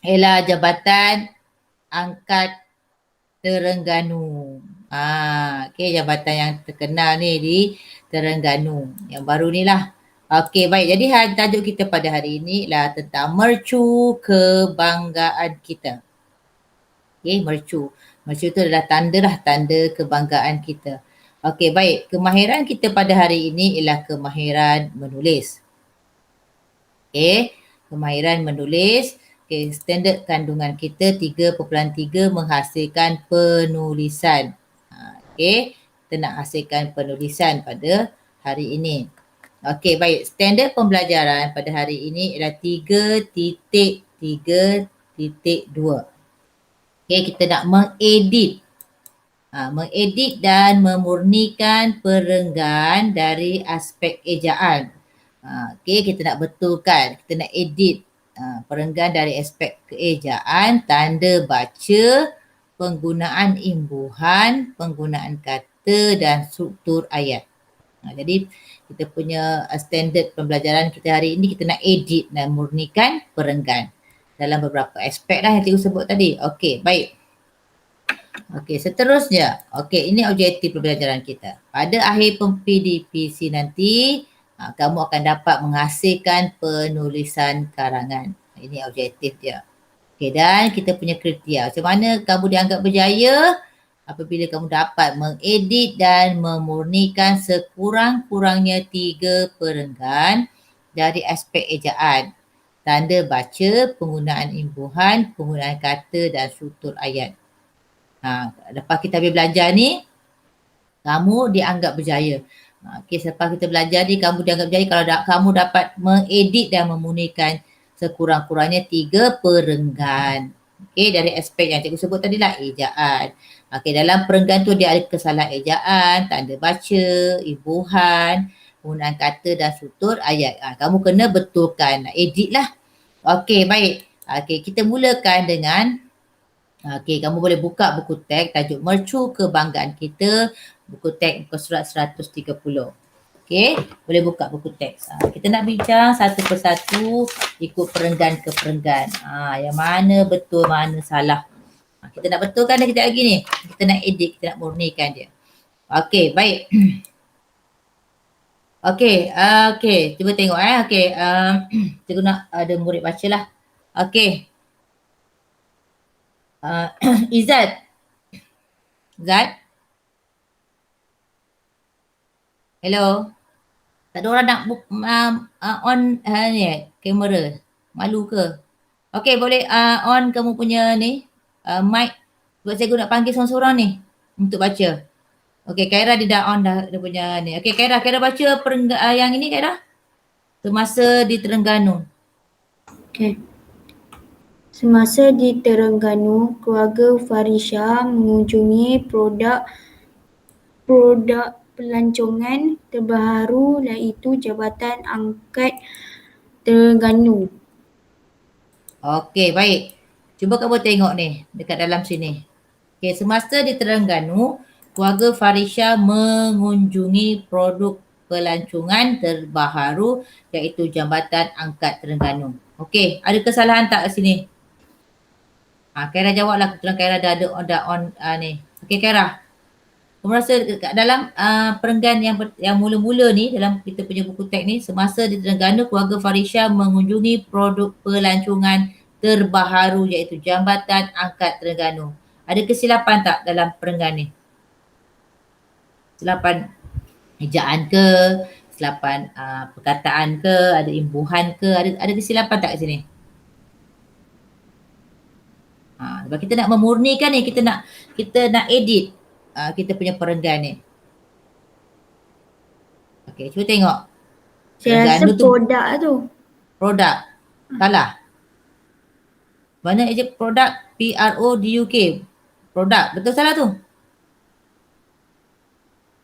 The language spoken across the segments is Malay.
ialah Jabatan Angkat Terengganu. Okey, jabatan yang terkenal ni di Terengganu. Yang baru ni lah. Okey, baik. Jadi tajuk kita pada hari ini lah tentang mercu kebanggaan kita. Okey, mercu. Mercu tu adalah tanda kebanggaan kita. Okey, baik. Kemahiran kita pada hari ini ialah kemahiran menulis. Okey, kemahiran menulis. Okey, standard kandungan kita 3.3 menghasilkan penulisan. Okey, kita nak hasilkan penulisan pada hari ini. Okey, baik. Standard pembelajaran pada hari ini ialah 3.3.2. Okey, kita nak mengedit. Mengedit dan memurnikan perenggan dari aspek ejaan. Okey, kita nak betulkan. Kita nak edit perenggan dari aspek keejaan, tanda baca, penggunaan imbuhan, penggunaan kata dan struktur ayat. Jadi kita punya standard pembelajaran kita hari ini, kita nak edit dan murnikan perenggan dalam beberapa aspek lah yang cikgu sebut tadi. Okey, baik. Okey, seterusnya. Okey, ini objektif pembelajaran kita. Pada akhir PDPC nanti, kamu akan dapat menghasilkan penulisan karangan. Ini objektif dia. Okey, dan kita punya kriteria. Macam mana kamu dianggap berjaya apabila kamu dapat mengedit dan memurnikan sekurang-kurangnya 3 perenggan dari aspek ejaan, tanda baca, penggunaan imbuhan, penggunaan kata dan struktur ayat. Lepas kita habis belajar ni, kamu dianggap berjaya. Okey, selepas kita belajar ni, kamu dianggap berjaya kalau kamu dapat mengedit dan memurnikan sekurang-kurangnya 3 perenggan. Okey, dari aspek yang cikgu sebut tadi lah, ejaan. Okey, dalam perenggan tu dia ada kesalahan ejaan, tanda baca, imbuhan, penggunaan kata dan struktur ayat. Kamu kena betulkan, edit lah. Okey, baik. Okey, kita mulakan dengan okey, kamu boleh buka buku teks tajuk Mercu Kebanggaan Kita, buku teks muka surat 130. Okey, boleh buka buku teks. Kita nak bincang satu persatu ikut perenggan ke perenggan. Yang mana betul, mana salah. Kita nak betulkan dah kejap lagi ni. Kita nak edit, kita nak murnikan dia. Okey, baik. Okey, cuba tengok Okey, cikgu nak ada murid baca lah. Okey. Izzat. Zat? Hello? Tak ada orang nak on ni kamera. Malu ke? Okey, boleh on kamu punya ni mic. Sebab cikgu nak panggil seorang-seorang ni untuk baca. Okey, Khaira dia dah on dah dia punya ni. Okey, Khaira baca yang ini Khaira. Semasa di Terengganu. Okey. Semasa di Terengganu, keluarga Farisha mengunjungi produk pelancongan terbaru iaitu Jabatan Angkat Terengganu. Okey, baik. Cuba kamu tengok ni dekat dalam sini. Okey, semasa di Terengganu, keluarga Farisha mengunjungi produk pelancongan terbaru iaitu Jabatan Angkat Terengganu. Okey, ada kesalahan tak kat sini? Khaira jawablah, kebetulan Khaira dah on ni. Okey, Khaira. Kamu rasa kat dalam perenggan yang mula-mula ni dalam kita punya buku teks ni, semasa di Terengganu, keluarga Farisha mengunjungi produk pelancongan terbaru iaitu Jabatan Angkat Terengganu. Ada kesilapan tak dalam perenggan ni? Kesilapan ejaan ke? Kesilapan perkataan ke? Ada imbuhan ke? Ada kesilapan tak kat sini? Sebab kita nak memurnikan ni, kita nak edit kita punya perenggan ni. Okey, cuba tengok. Saya rasa produk tu. Produk. Salah. Mana je produk? PRODUK. Produk. Betul salah tu?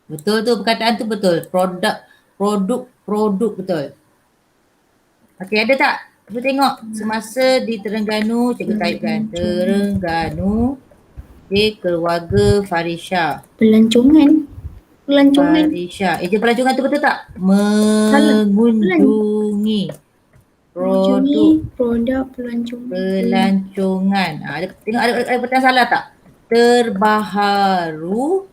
Betul tu, perkataan tu betul. Produk betul. Okey, ada tak? Cuba tengok. Semasa di Terengganu, cikgu typekan. Terengganu di keluarga Farisha. Pelancongan. Farisha. Eja pelancongan tu betul tak? Mengunjungi. produk pelancongan. pelancongan. Tengok ada pertanyaan salah tak? Terbaharu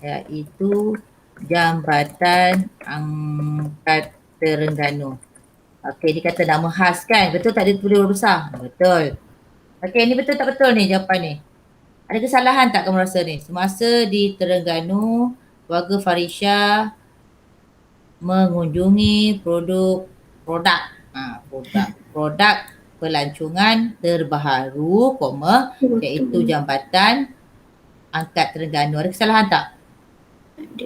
iaitu Jambatan Angkat Terengganu. Okey, dia kata nama khas kan? Betul tak dia tulis huruf besar? Betul. Okey, ni betul tak betul ni jawapan ni? Ada kesalahan tak kamu rasa ni? Semasa di Terengganu, keluarga Farisha mengunjungi produk pelancongan terbaharu, iaitu Jambatan Angkat Terengganu. Ada kesalahan tak? Ada.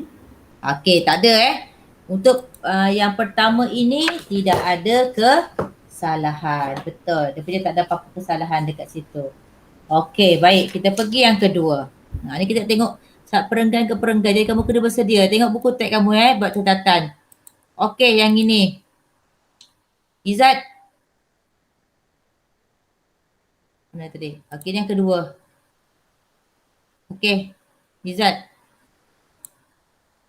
Okey, tak ada Untuk yang pertama ini tidak ada kesalahan. Betul. Dia punya tak ada apa-apa kesalahan dekat situ. Okey, baik. Kita pergi yang kedua. Ni kita tengok perenggan ke perenggan. Jadi kamu kena bersedia. Tengok buku teks kamu buat catatan. Okey, yang ini. Izzat. Mana tadi? Okey, yang kedua. Okey, Izzat.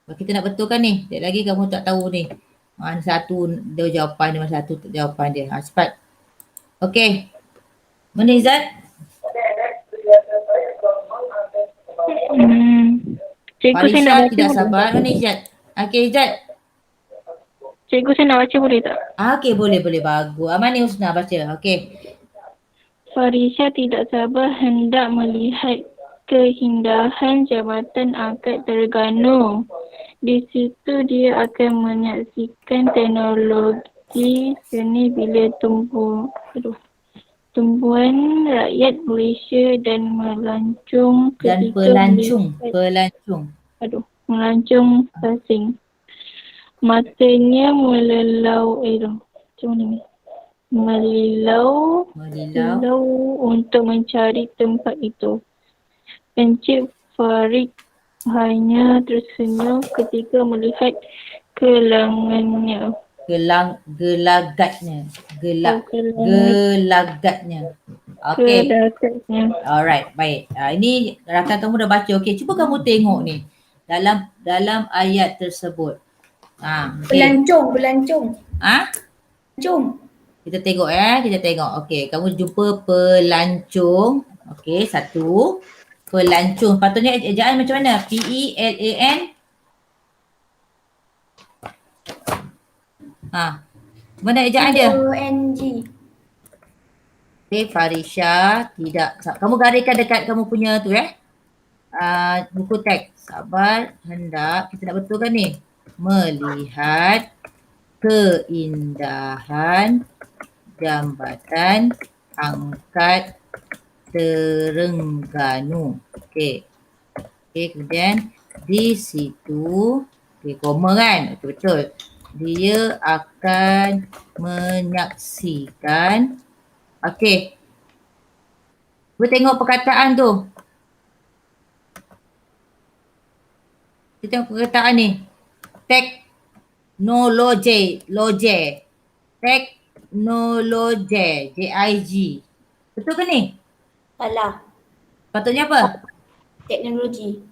Kita nak betulkan ni. Sekejap lagi kamu tak tahu ni. Mana satu dia jawapan dia, mana satu jawapan dia. Cepat. Okey. Mana Izzat? Cikgu saya nak Farisha baca tidak boleh? sabar. Mana Izzat? Okey, Izzat. Cikgu saya nak baca boleh tak? Okey, boleh. Bagus. Mana Husna baca? Okey. Farisha tidak sabar hendak melihat keindahan Jambatan Angkat Terengganu. Di situ dia akan menyaksikan teknologi seni bila tumbuhan rakyat Malaysia dan melancong Dan melancong asing. Matanya melilau untuk mencari tempat itu. Encik Farid hanya tersenyum ketika melihat gelagatnya. Okey. Alright, baik. Ini rakan kamu dah baca. Okey, cuba kamu tengok ni. Dalam ayat tersebut. Okay. Pelancong. Kita tengok kita tengok. Okey, kamu jumpa pelancong. Okey, satu. Pelancong. Patutnya ejaan macam mana? P-E-L-A-N. Mana ejaan dia? O-N-G. Okey, Farisha tidak. Kamu gariskan dekat kamu punya tu buku teks. Sabar, hendak. Kita nak betulkan ni. Melihat keindahan Jambatan Angkat Terengganu. Okey, kemudian di situ, koma kan? Betul. Dia akan menyaksikan. Okey. Cuba tengok perkataan tu. Kita tengok perkataan ni. Teknologi. J-I-G. Betul ke ni? Salah. Patutnya apa? Teknologi.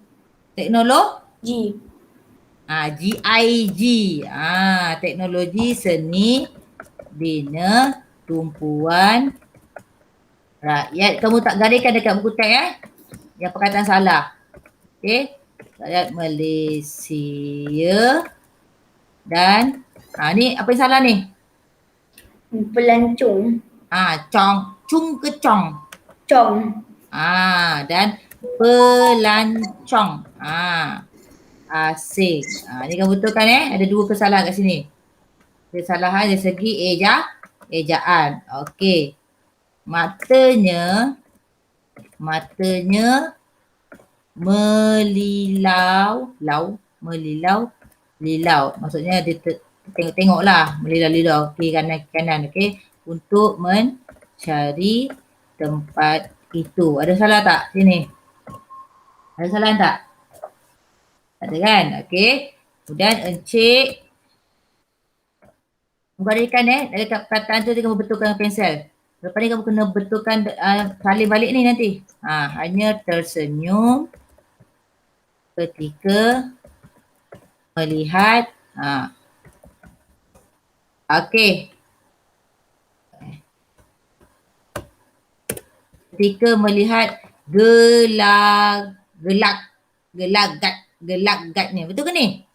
G-I-G. Teknologi seni bina tumpuan rakyat. Kamu tak gariskan dekat buku teks yang perkataan salah. Okey. Rakyat Malaysia dan ni apa yang salah ni? Pelancong. Cung ke cong? Cong. Dan pelancong. Asing. Ni kamu betulkan Ada dua kesalahan kat sini. Kesalahan dari segi ejaan. Okey. Matanya melilau. Maksudnya dia tengok-tengok lah. Melilau-lilau kiri kanan. Okey. Untuk mencari tempat itu. Ada salah tak sini? Ada salah tak? Tak ada kan? Okey. Kemudian encik menggariskan dari perkataan tu dia kamu betulkan pensel. Lepas ni kamu kena betulkan salin balik ni nanti. Hanya tersenyum ketika melihat Okey. Ketika melihat gelagatnya. Betul ke ni?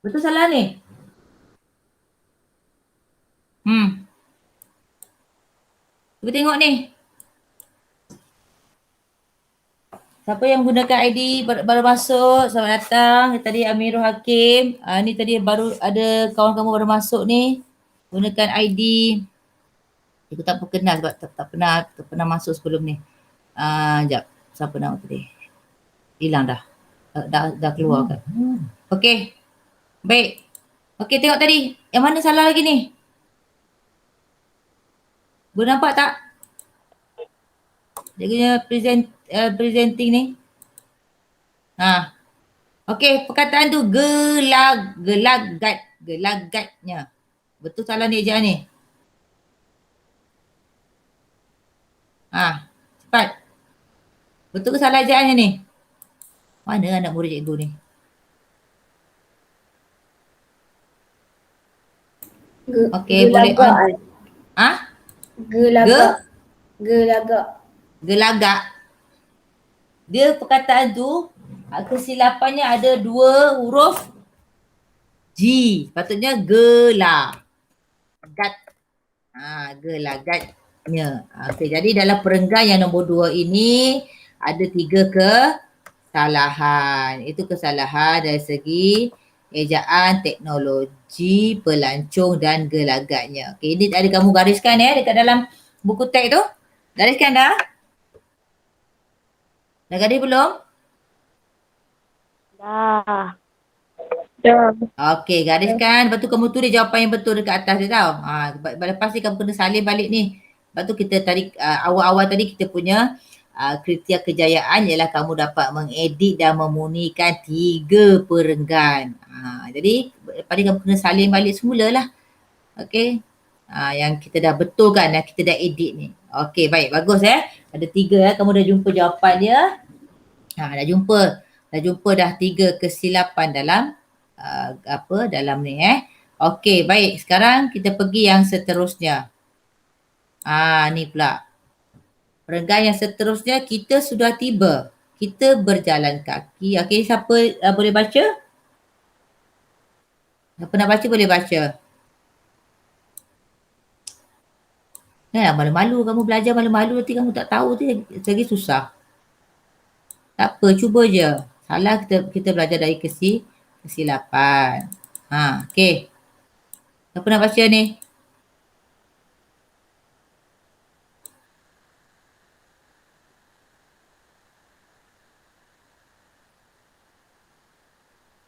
Betul salah ni? Cuba tengok ni. Siapa yang gunakan ID baru masuk? Selamat datang. Tadi Amirul Hakim. Ni tadi baru ada kawan kamu baru masuk ni. Gunakan ID. Aku tak kenal sebab tak pernah masuk sebelum ni. Sekejap. Siapa nama tadi? Hilang dah. Dah keluar kan. Okey. Baik. Okey, tengok tadi. Yang mana salah lagi ni? Boleh nampak tak? Dia punya presenting ni. Okey, perkataan tu gelagatnya. Betul salah ni ejaan ni? Cepat. Betul ke salah ejaannya ni? Mana anak murid cikgu ni? Okey, boleh on. Gelagak. Dia perkataan tu kesilapannya ada 2 huruf G. Patutnya gelagat. Gelagatnya. Okey, jadi dalam perenggan yang nombor 2 ini ada 3 kesalahan. Itu kesalahan dari segi ejaan, teknologi, pelancong dan gelagatnya. Okey, ini ada kamu gariskan dekat dalam buku teks tu. Gariskan dah? Dah garis belum? Dah. Okey, gariskan. Lepas tu kamu tulis jawapan yang betul dekat atas dia tau. Lepas ni kamu kena salin balik ni. Lepas tu kita tadi, awal-awal tadi kita punya kriteria kejayaan ialah kamu dapat mengedit dan memunikan 3 perenggan. Jadi, lepas ni kamu kena salin balik semula lah. Okey. Yang kita dah betulkan, yang kita dah edit ni. Okey, baik. Bagus Ada 3 kamu dah jumpa jawapan dia. Dah jumpa dah 3 kesilapan dalam dalam ni Okey, baik. Sekarang kita pergi yang seterusnya. Ni pula. Perenggan yang seterusnya kita sudah tiba. Kita berjalan kaki. Okey, siapa boleh baca? Siapa nak baca boleh baca. Malu-malu kamu belajar malu-malu nanti kamu tak tahu tu lagi susah. Tak apa, cuba je. Salah kita belajar dari kesilapan. Okey. Siapa nak baca ni?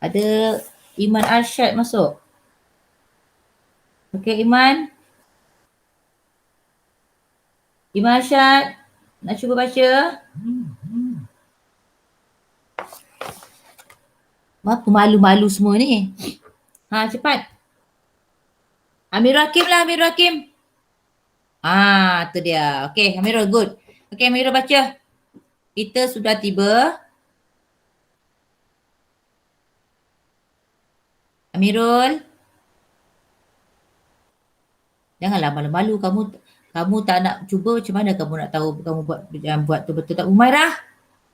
Ada Iman Arsyad masuk. Okey, Iman. Iman Arsyad, nak cuba baca? Apa malu-malu semua ni? Cepat. Amirul Hakim lah, Amirul Hakim. Tu dia. Okey, Amirul, good. Okey, Amirul baca. Kita sudah tiba. Amirul. Janganlah malu-malu. Kamu tak nak cuba, macam mana kamu nak tahu kamu buat tu betul tak? Umairah.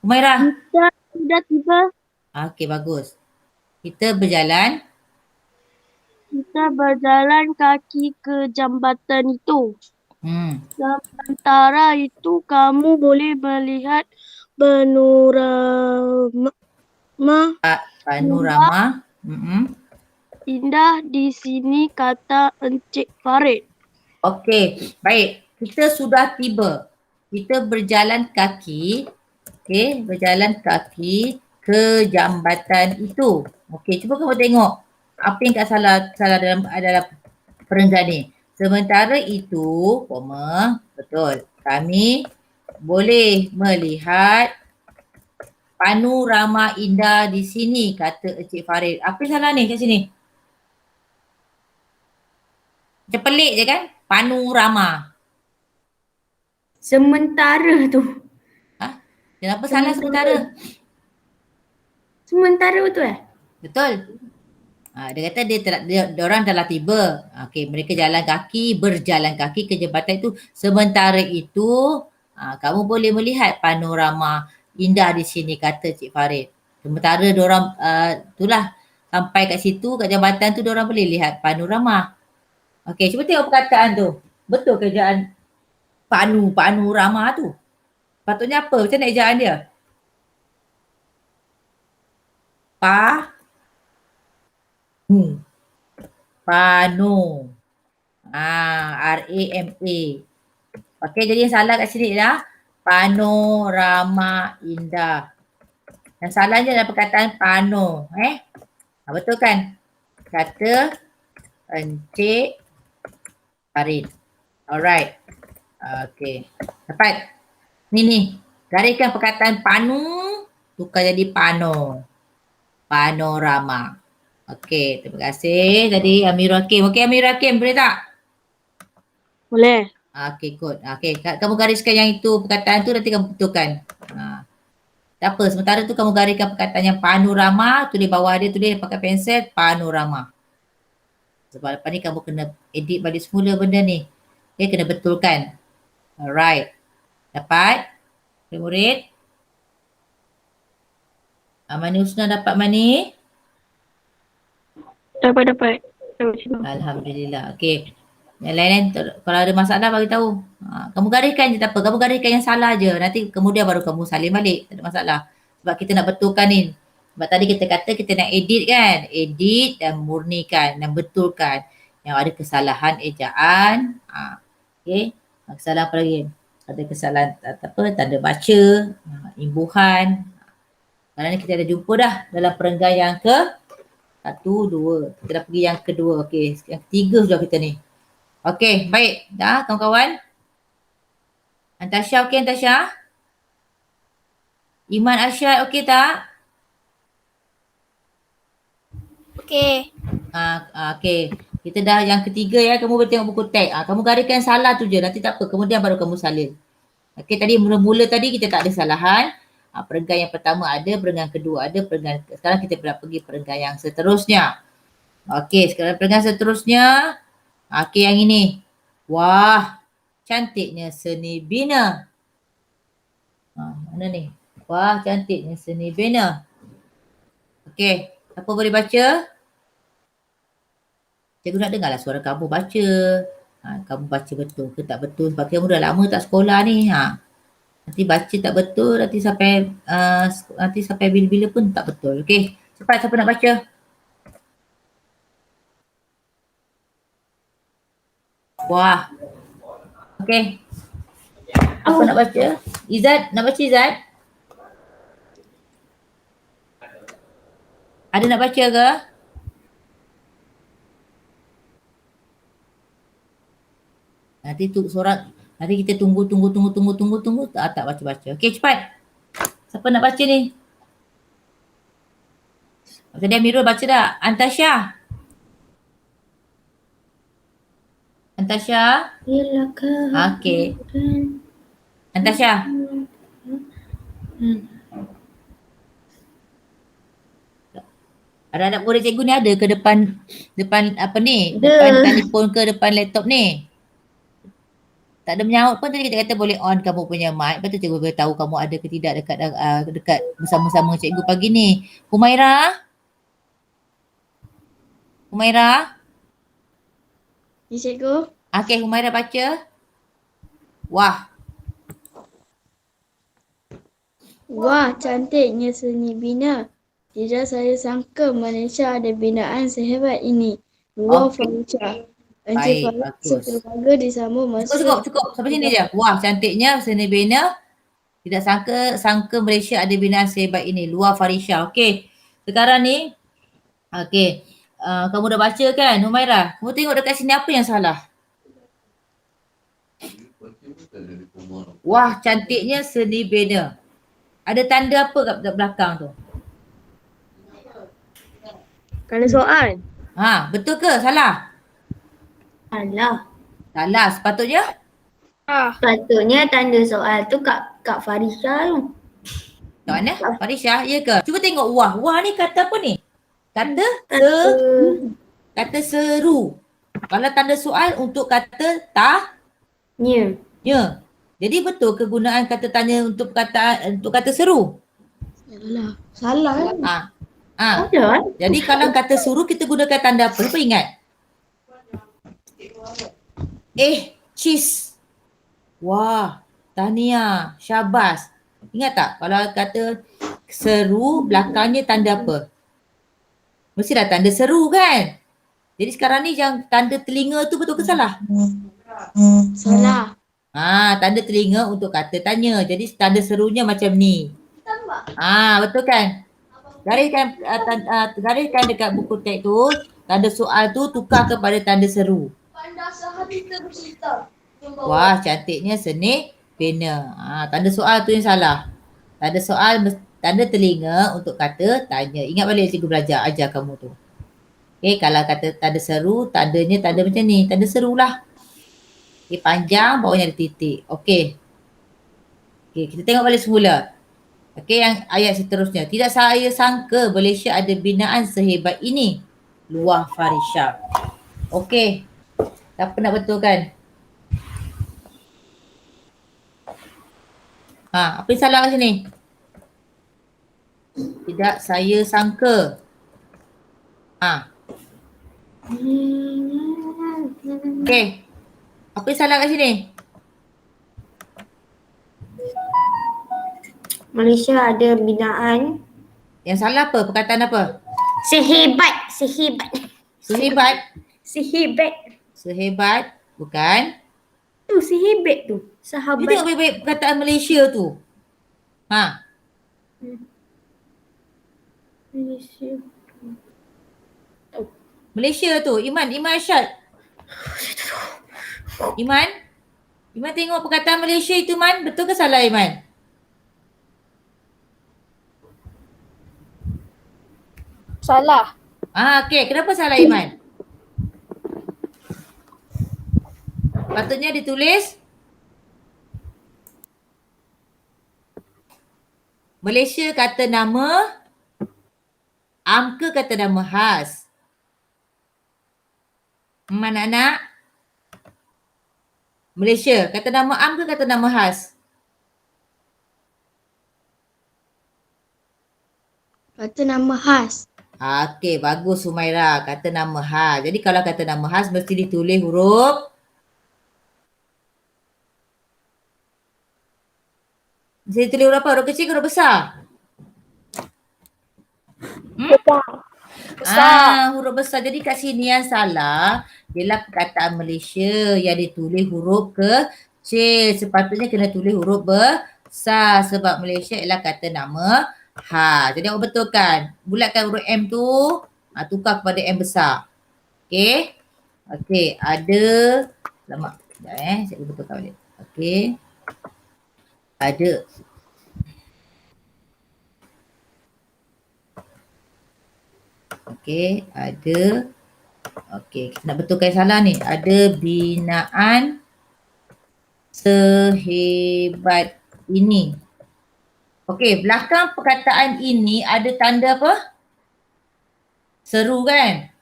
Kita sudah tiba. Okey, bagus. Kita berjalan Kaki ke jambatan itu. Sementara itu kamu boleh melihat panorama indah di sini, kata Encik Farid. Okey, baik. Kita sudah tiba. Kita berjalan kaki. Okey, berjalan kaki ke jambatan itu. Okey, cuba kamu tengok apa yang tak salah dalam perenggan ni. Sementara itu, betul. Kami boleh melihat panorama indah di sini, kata Encik Farid. Apa yang salah ni kat sini? Macam pelik je kan? Panorama. Sementara tu. Kenapa salah sementara? Sementara tu Betul? Dia kata dia orang dah tiba. Okey, mereka berjalan kaki ke jambatan itu. Sementara itu, kamu boleh melihat panorama indah di sini, kata Cik Farid. Sementara diorang, itulah, sampai kat situ, kat jambatan tu, diorang boleh lihat panorama. Okey, cuba tengok perkataan tu. Betul ke ejaan panorama tu? Patutnya apa? Macam mana ejaan dia? Pano. R-A-M-A. Okey, jadi yang salah kat sini adalah panorama indah. Yang salahnya adalah perkataan pano. Betul kan? Kata Encik Farid. Alright. Okey. Dapat? Ni. Gariskan perkataan panu, tukar jadi pano. Panorama. Okey, terima kasih. Jadi Amirul Hakim. Okey, Amirul Hakim, boleh tak? Boleh. Okey, good. Okey, kamu gariskan yang itu, perkataan tu nanti kamu betulkan. Tak apa, sementara tu kamu gariskan perkataan yang panorama, tulis bawah dia, tulis pakai pensel, panorama. Sebab lepas ni kamu kena edit balik semula benda ni. Okay, kena betulkan. Alright. Dapat? Murid? Mani Husna dapat Mani? Dapat. Alhamdulillah. Okey. Yang lain kalau ada masalah bagi tahu. Kamu gariskan je tak apa. Kamu gariskan yang salah je. Nanti kemudian baru kamu salin balik. Tak ada masalah. Sebab kita nak betulkan ni. Sebab tadi kita kata kita nak edit kan. Edit dan murnikan dan betulkan. Yang ada kesalahan ejaan. Okey. Kesalahan apa lagi? Ada kesalahan tanda baca, imbuhan. Sekarang ni kita dah jumpa dah dalam perenggan yang ke 1, 2. Kita dah pergi yang kedua. Okey, yang ketiga sudah kita ni. Okey, baik. Dah kawan-kawan? Antasya okey Antasya? Iman Arsyad okey tak? Okey. Okey. Kita dah yang ketiga ya. Kamu boleh tengok buku teks. Kamu gariskan salah tu je. Nanti tak apa. Kemudian baru kamu salin. Okey, tadi mula-mula tadi kita tak ada salahan. Perenggan yang pertama ada, perenggan kedua ada, sekarang kita pergi perenggan yang seterusnya. Okey, sekarang perenggan seterusnya. Okey, yang ini. Wah, cantiknya seni bina. Mana ni? Wah, cantiknya seni bina. Okey, siapa boleh baca? Cikgu nak dengarlah suara kamu baca. Kamu baca betul ke tak betul? Sebab kamu dah lama tak sekolah ni. Nanti baca tak betul, nanti sampai bila-bila pun tak betul. Okey, cepat siapa nak baca? Wah. Okey. Apa nak baca? Izzat, nak baca Izzat? Ada nak baca ke? Nanti tu sorak. Nanti kita tunggu. Tak baca-baca. Okey, cepat. Siapa nak baca ni? Tadi Amirul baca tak? Antasya. Okey. Antasya. Ada anak murid cikgu ni ada ke depan apa ni? Depan telefon ke depan laptop ni? Tak ada menyaut pun tadi kita kata boleh on kamu punya mic. Lepas tu cikgu boleh tahu kamu ada ke tidak dekat bersama-sama cikgu pagi ni. Humaira? Ya, cikgu. Okey, Humaira baca. Wah. Wah, cantiknya seni bina. Tidak saya sangka Malaysia ada binaan sehebat ini. Luar Farisha. Encik Farid sekeluarga disambung masa. Cukup. Sampai sini je. Wah, cantiknya seni bina. Tidak sangka Malaysia ada binaan sehebat ini. Luar Farisha. Okey. Sekarang ni. Okey. Kamu dah baca kan, Humaira? Kamu tengok dekat sini apa yang salah? Wah, cantiknya seni bina. Ada tanda apa kat belakang tu? Kena soal. Betul ke? Salah? Salah. Sepatutnya? Sepatutnya tanda soal tu kat Farisha tu. Kat mana? Farisha, ya ke? Cuba tengok wah. Wah ni kata apa ni? Kata kata seru. Kalau tanda soal untuk kata Nya. tanya. Jadi betul kegunaan kata tanya untuk kata seru? Yalah. Salah kan? Ada. Jadi kalau kata suruh kita gunakan tanda apa? Lupa ingat. Cheese. Wah, tahniah, syabas. Ingat tak kalau kata seru belakangnya tanda apa? Mesti dah tanda seru kan? Jadi sekarang ni yang tanda telinga tu betul ke salah? Salah. Tanda telinga untuk kata tanya. Jadi tanda serunya macam ni. Betul kan? Gariskan dekat buku teks tu, tanda soal tu tukar kepada tanda seru. Wah, cantiknya seni pena. Tanda soal tu yang salah. Tanda soal, tanda telinga untuk kata tanya. Ingat balik cikgu belajar ajar kamu tu. Okay, kalau kata tanda seru, tandanya tanda macam ni. Tanda seru lah. Okay, panjang, bawahnya ada titik. Okay. Okay, kita tengok balik semula. Okay, yang ayat seterusnya. Tidak saya sangka Malaysia ada binaan sehebat ini. Luar Farisha. Okay. Siapa nak betulkan? Apa yang salah kat sini? Tidak saya sangka. Okay. Apa yang salah kat sini? Malaysia ada binaan Yang salah apa? Perkataan apa? sehebat. Sehebat. Bukan? Tu sehebat tu. Dia Sahabat. tengok baik-baik perkataan Malaysia tu. Malaysia. Malaysia tu. Iman Arsyad. Iman tengok perkataan Malaysia itu, Man. Betul ke salah, Iman? Salah. Okey. Kenapa salah, Iman? Patutnya ditulis Malaysia kata nama, Amka kata nama khas. Mana anak? Malaysia kata nama Am ke kata nama khas? Kata nama khas. Okey, bagus Humaira. Kata nama khas. Jadi kalau kata nama khas mesti ditulis huruf Mesti ditulis huruf apa? Huruf kecil ke huruf besar? Huruf besar. Jadi kat sini yang salah ialah perkataan Malaysia yang ditulis huruf kecil. Sepatutnya kena tulis huruf besar sebab Malaysia ialah kata nama khas. Jadi awak betulkan. Bulatkan huruf M tu, tukar kepada M besar. Okey. Okey, ada. Lama. Sekejap saya betulkan balik. Okey. Ada. Okey, ada. Okey, kita nak betulkan yang salah ni. Ada binaan sehebat ini. Okey, belakang perkataan ini ada tanda apa? Seru kan?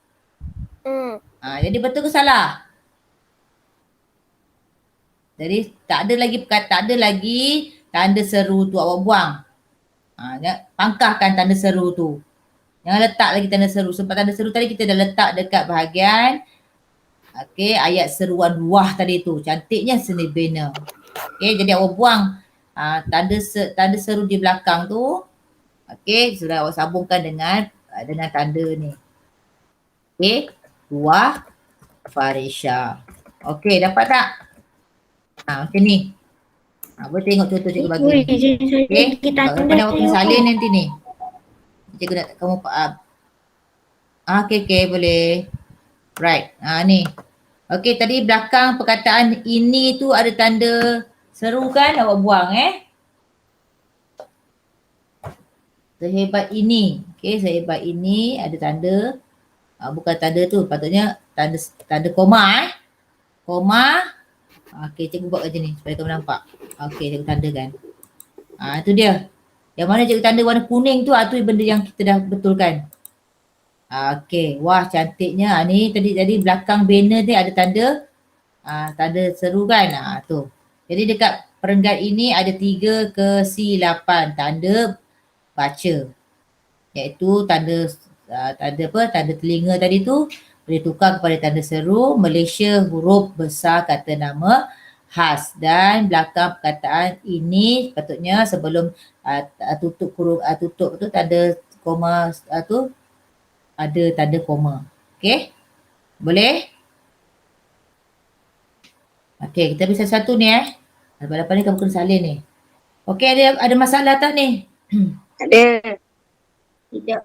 Jadi betul ke salah? Jadi tak ada lagi tanda seru tu awak buang. Pangkahkan tanda seru tu. Jangan letak lagi tanda seru. Sebab tanda seru tadi kita dah letak dekat bahagian ayat seruan luah tadi tu. Cantiknya seni bina. Jadi awak buang tanda seru di belakang tu. Sudah awak sambungkan dengan tanda ni. Luah Farisha. Dapat tak? Macam ni. Boleh tengok contoh cikgu bagi. Kalau pada awak kena salin nanti ni. Cikgu nak kamu okey boleh. Right. Ni. Okey, tadi belakang perkataan ini tu ada tanda seru kan? Awak buang Sehebat ini. Sehebat ini ada tanda. Bukan tanda tu, patutnya tanda koma Koma. Cikgu buat macam ni supaya kamu nampak. Cikgu tandakan. Itu dia. Yang mana cikgu tanda warna kuning tu, tu benda yang kita dah betulkan. Okey, wah cantiknya. Ni tadi belakang banner ni ada tanda seru kan? Tu. Jadi dekat perenggan ini ada 3 kesilapan tanda baca. Iaitu tanda telinga tadi tu boleh tukar kepada tanda seru, Malaysia huruf besar kata nama khas, dan belakang perkataan ini sepatutnya sebelum tutup tu tanda koma tu ada tanda koma. Okey? Boleh? Okey, kita bisa satu ni Lepas ni kamu kena salin ni. Okey, ada masalah tak ni? Ada. Tidak.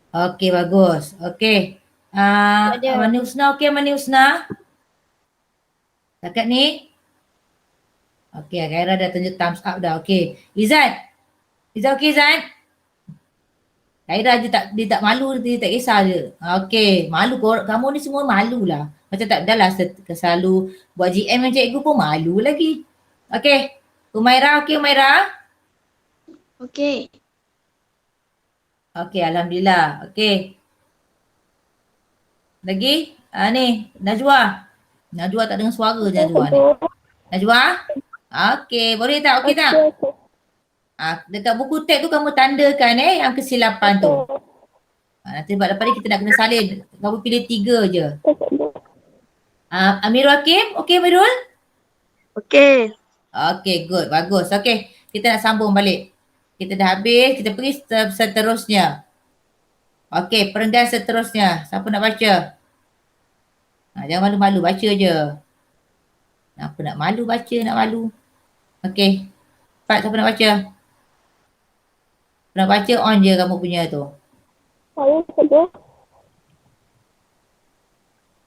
Okey, bagus. Okey. Mani Husna, okey Mani Husna? Dekat ni? Okey, Khaira dah tunjuk thumbs up dah. Okey. Izzat okey Izzat? Khaira dia tak malu, dia tak kisah je. Okey, malu kamu ni semua malulah. Macam tak adalah selalu buat GM dengan cikgu pun malu lagi. Okey. Umaira, okey Umaira? Okey. Okey, Alhamdulillah. Okey. Lagi? Ni, Najwa. Najwa tak dengar suara Najwa ni. Najwa? Okey, boleh tak? Okey tak? Dekat buku teks tu kamu tandakan yang kesilapan tu. Nanti lepas ni kita nak kena salin. Kamu pilih 3 je. Amirul Hakim, okey Amirul? Okey. Okey, good. Bagus. Okey, kita nak sambung balik. Kita dah habis, kita pergi seterusnya. Okey, perenggan seterusnya. Siapa nak baca? Jangan malu-malu, baca je. Apa nak malu baca, nak malu. Okey. Cepat, siapa nak baca? Nak baca on je kamu punya tu. Saya sedih.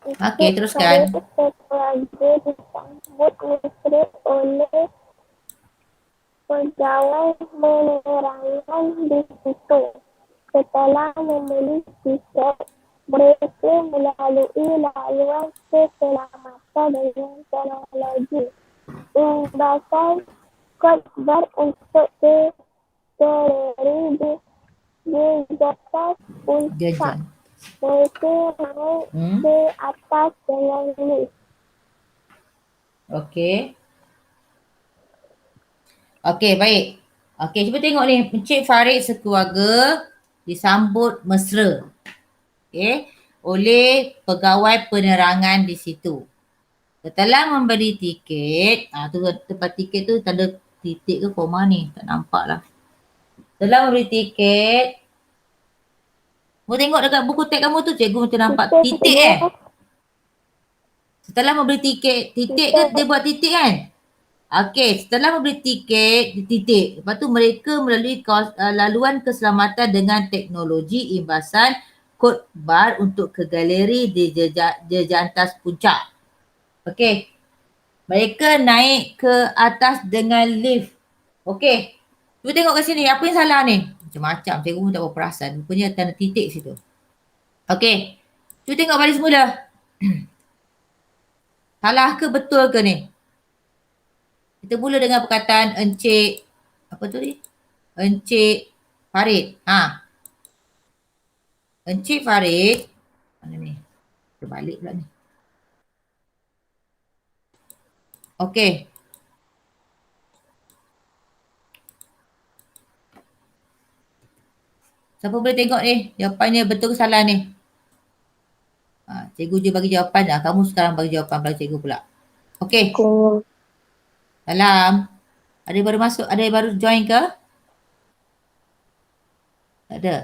Okey, teruskan. Keluarga disambut mesra oleh pegawai penerangan di situ. Setelah membeli tiket, mereka melalui laluan keselamatan dengan teknologi. Imbasan kod bar untuk galeri di atas puncak. Mereka naik ke atas dengan lift. Okey. Okey, baik. Okey, cuba tengok ni. Encik Farid sekeluarga disambut mesra. Okey. Oleh pegawai penerangan di situ. Setelah membeli tiket, tu tempat tiket tu tanda titik ke koma ni. Tak nampak lah. Setelah membeli tiket, kamu tengok dekat buku teks kamu tu, cikgu macam nampak titik Setelah membeli tiket ke dia buat titik kan? Okey, setelah membeli tiket, titik. Lepas tu mereka melalui laluan keselamatan dengan teknologi imbasan kod bar untuk ke galeri di jejantas puncak. Okey. Mereka naik ke atas dengan lift. Okey. Cuba tengok kat sini. Apa yang salah ni? Macam-macam. Cikgu pun tak berperasan. Rupanya tanda titik situ. Okey. Cuba tengok balik semula. Salah ke betul ke ni? Kita mula dengan perkataan Encik, apa tu ni? Encik Farid. Encik Farid. Mana ni? Terbalik pula ni. Okey. Siapa boleh tengok ni? Jawapannya betul ke salah ni? Cikgu je bagi jawapan dah. Kamu sekarang bagi jawapan pada cikgu pula. Okey. Salam. Ada yang baru masuk? Ada yang baru join ke? Tak ada.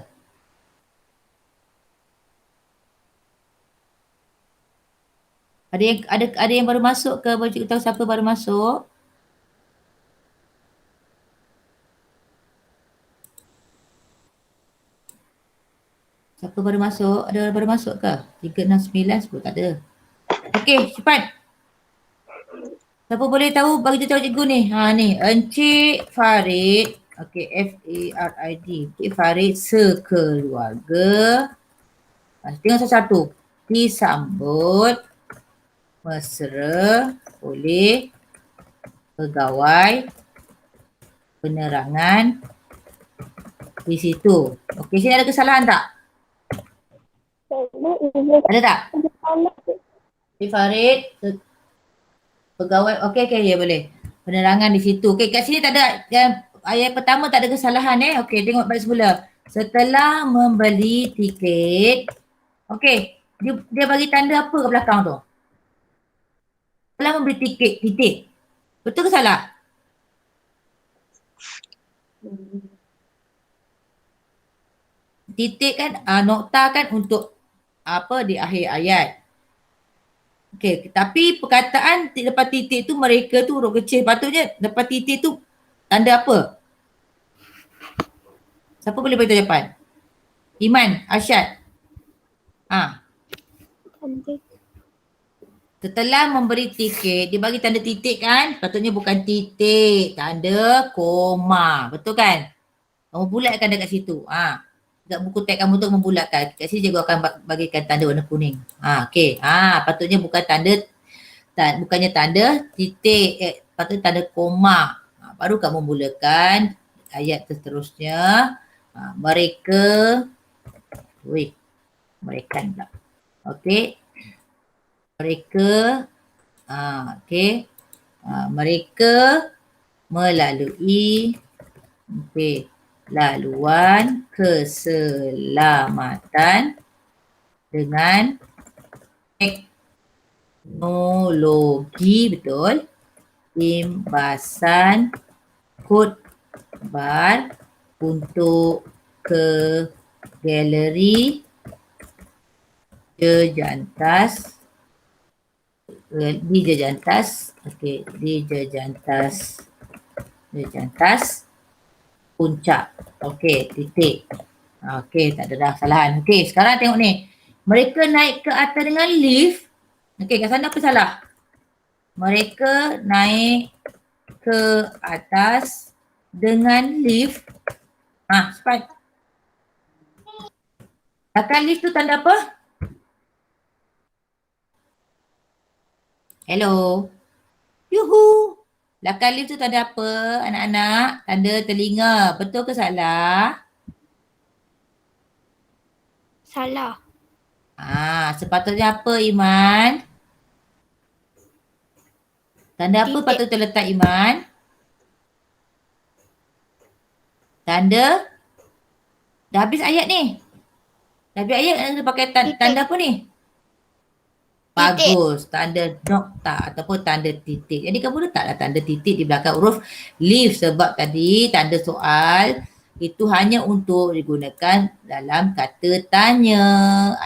Ada yang baru masuk ke? Boleh cikgu tahu siapa baru masuk? Siapa baru masuk? Ada orang baru masuk ke? 369 sebut tak ada. Okey, cepat. Siapa boleh tahu bagi tahu cikgu ni? Ni Encik Farid. Okey, F-A-R-I-D. Encik Farid sekeluarga. Tengok satu-satu. Disambut mesra oleh pegawai penerangan di situ. Okey, sini ada kesalahan tak? Jadi ibu Ada tak? kata Farid, pegawai. Okey, ya boleh. Penerangan di situ. Okey, kat sini tak ada, ayat pertama tak ada kesalahan Okey, tengok balik semula. Setelah membeli tiket, okey, dia bagi tanda apa ke belakang tu? Setelah membeli titik. Betul ke salah? Titik kan, nokta kan untuk apa di akhir ayat. Okey, tapi perkataan lepas titik tu mereka tu huruf kecil. Patutnya lepas titik tu tanda apa? Siapa boleh beritahu jawapan? Iman, Arsyad. Setelah memberi tiket, dia bagi tanda titik kan? Patutnya bukan titik, tanda koma. Betul kan? Kamu bulatkan dekat situ. Dekat buku teks kamu tu kamu bulatkan. Kat sini cikgu akan bagikan tanda warna kuning. Okey. Patutnya bukan bukannya tanda titik, patutnya tanda koma. Baru kamu mulakan ayat seterusnya. Mereka pula. Okey. Mereka mereka melalui laluan keselamatan dengan teknologi, betul, imbasan kod bar untuk ke galeri Jejantas di Jejantas puncak. Okey, titik. Okey, tak ada dah kesalahan. Okey, sekarang tengok ni. Mereka naik ke atas dengan lift. Okey, kat sana apa salah? Mereka naik ke atas dengan lift. Cepat. Akan lift tu tanda apa? Hello. Yuhu. Belakang lift tu tanda apa anak-anak? Tanda telinga. Betul ke salah? Salah. Sepatutnya apa Iman? Tanda apa Titik. patut terletak Iman? Tanda? Dah habis ayat ni. Dah habis ayat kena pakai tanda apa ni? Bagus, tanda nokta ataupun tanda titik. Jadi kamu letaklah tanda titik di belakang huruf lift sebab tadi tanda soal itu hanya untuk digunakan dalam kata tanya,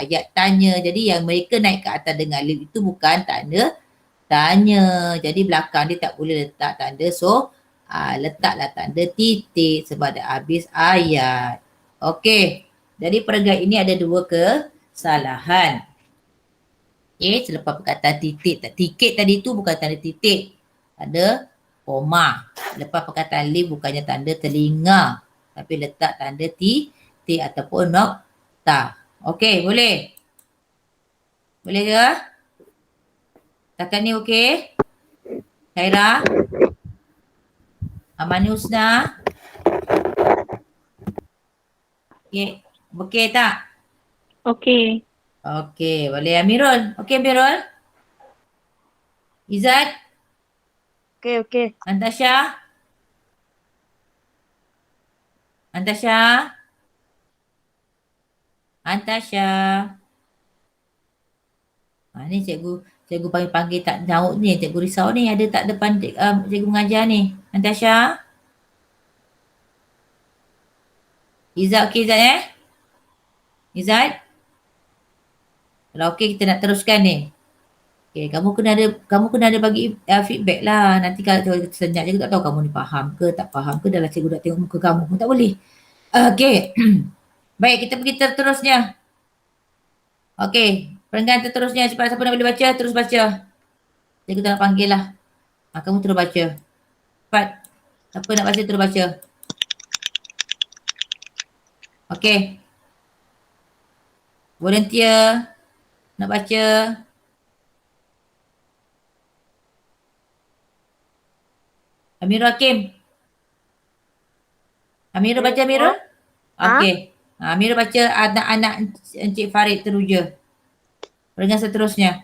ayat tanya. Jadi yang mereka naik ke atas dengan lift itu bukan tanda tanya. Jadi belakang dia tak boleh letak tanda letaklah tanda titik sebab dah habis ayat. Okey, jadi perenggan ini ada dua kesalahan. Selepas perkataan titik. Tiket tadi tu bukan tanda titik. Tanda koma. Lepas perkataan lift bukannya tanda telinga. Tapi letak tanda titik ataupun nokta. Okey, boleh? Boleh ke? Setakat ni okey? Khairah? Amani Husna? Okey. Okey tak? Okey. Okey, boleh Amirul? Okey Amirul? Izzat? Okey. Antasya? Ni cikgu panggil tak jauh ni, cikgu risau ni ada tak depan cikgu mengajar ni. Antasya? Izzat okey Izzat Izzat? Kalau okey kita nak teruskan ni. Okey, kamu kena ada bagi feedback lah. Nanti kalau senyap cikgu tak tahu kamu ni faham ke tak faham ke, dalam cikgu nak tengok muka kamu pun tak boleh. Okey. Baik, kita pergi terusnya. Okey, perenggan terusnya. Cepat, siapa nak boleh baca, terus baca. Cikgu tak nak panggil lah. Kamu terus baca. Cepat. Siapa nak baca, terus baca. Okey. Volunteer. Nak baca. Amirul Hakim. Amirul baca Amirul? Okey. Mira baca anak-anak Encik Farid teruja. Dengan seterusnya.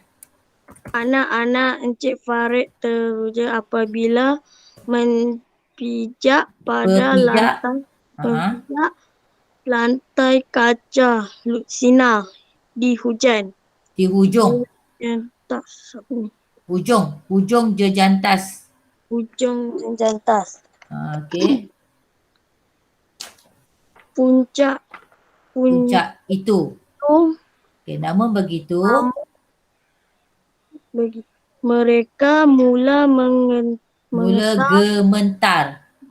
Anak-anak Encik Farid teruja apabila berpijak pada lantai kaca sinar di hujan. Di hujung. Jantas apa ni? Hujung jejantas. Hujung jantas. Okey. Puncak itu. Okey, namun begitu. Mereka mula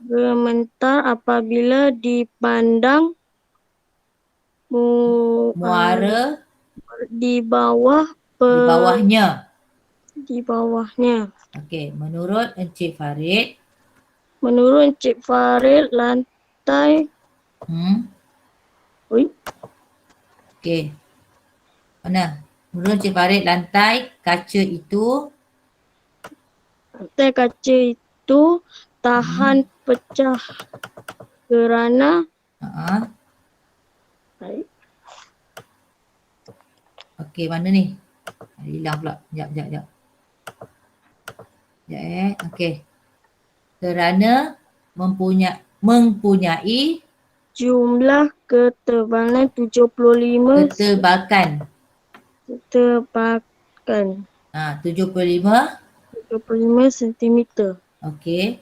gementar apabila dipandang muara di bawahnya. Okey, menurut Encik Farid. Lantai. Okey. Mana? Menurut Encik Farid, lantai kaca itu tahan pecah kerana Okey, mana ni? Hilang pula. Sekejap. Okey. Kerana mempunyai jumlah ketebalan 75 ketebakan. 75 cm. Okey.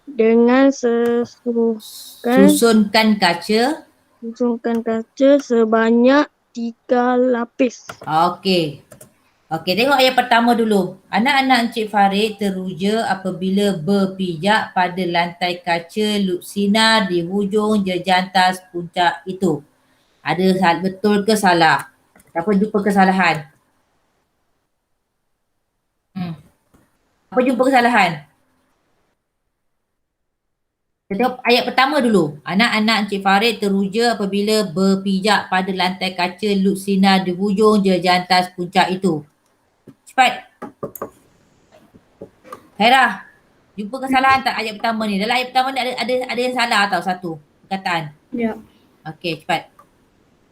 Dengan susunkan kaca sebanyak 3 lapis. Okey, tengok ayat pertama dulu. Anak-anak Encik Farid teruja apabila berpijak pada lantai kaca luksinar di hujung jejantas puncak itu. Ada betul ke salah? Siapa jumpa kesalahan? Apa jumpa kesalahan? Kita tengok ayat pertama dulu. Anak-anak Encik Farid teruja apabila berpijak pada lantai kaca luksinar di hujung jejantas puncak itu. Cepat. Hairah, jumpa kesalahan tak ayat pertama ni? Dalam ayat pertama ni ada yang salah tau satu perkataan. Ya. Okey, cepat.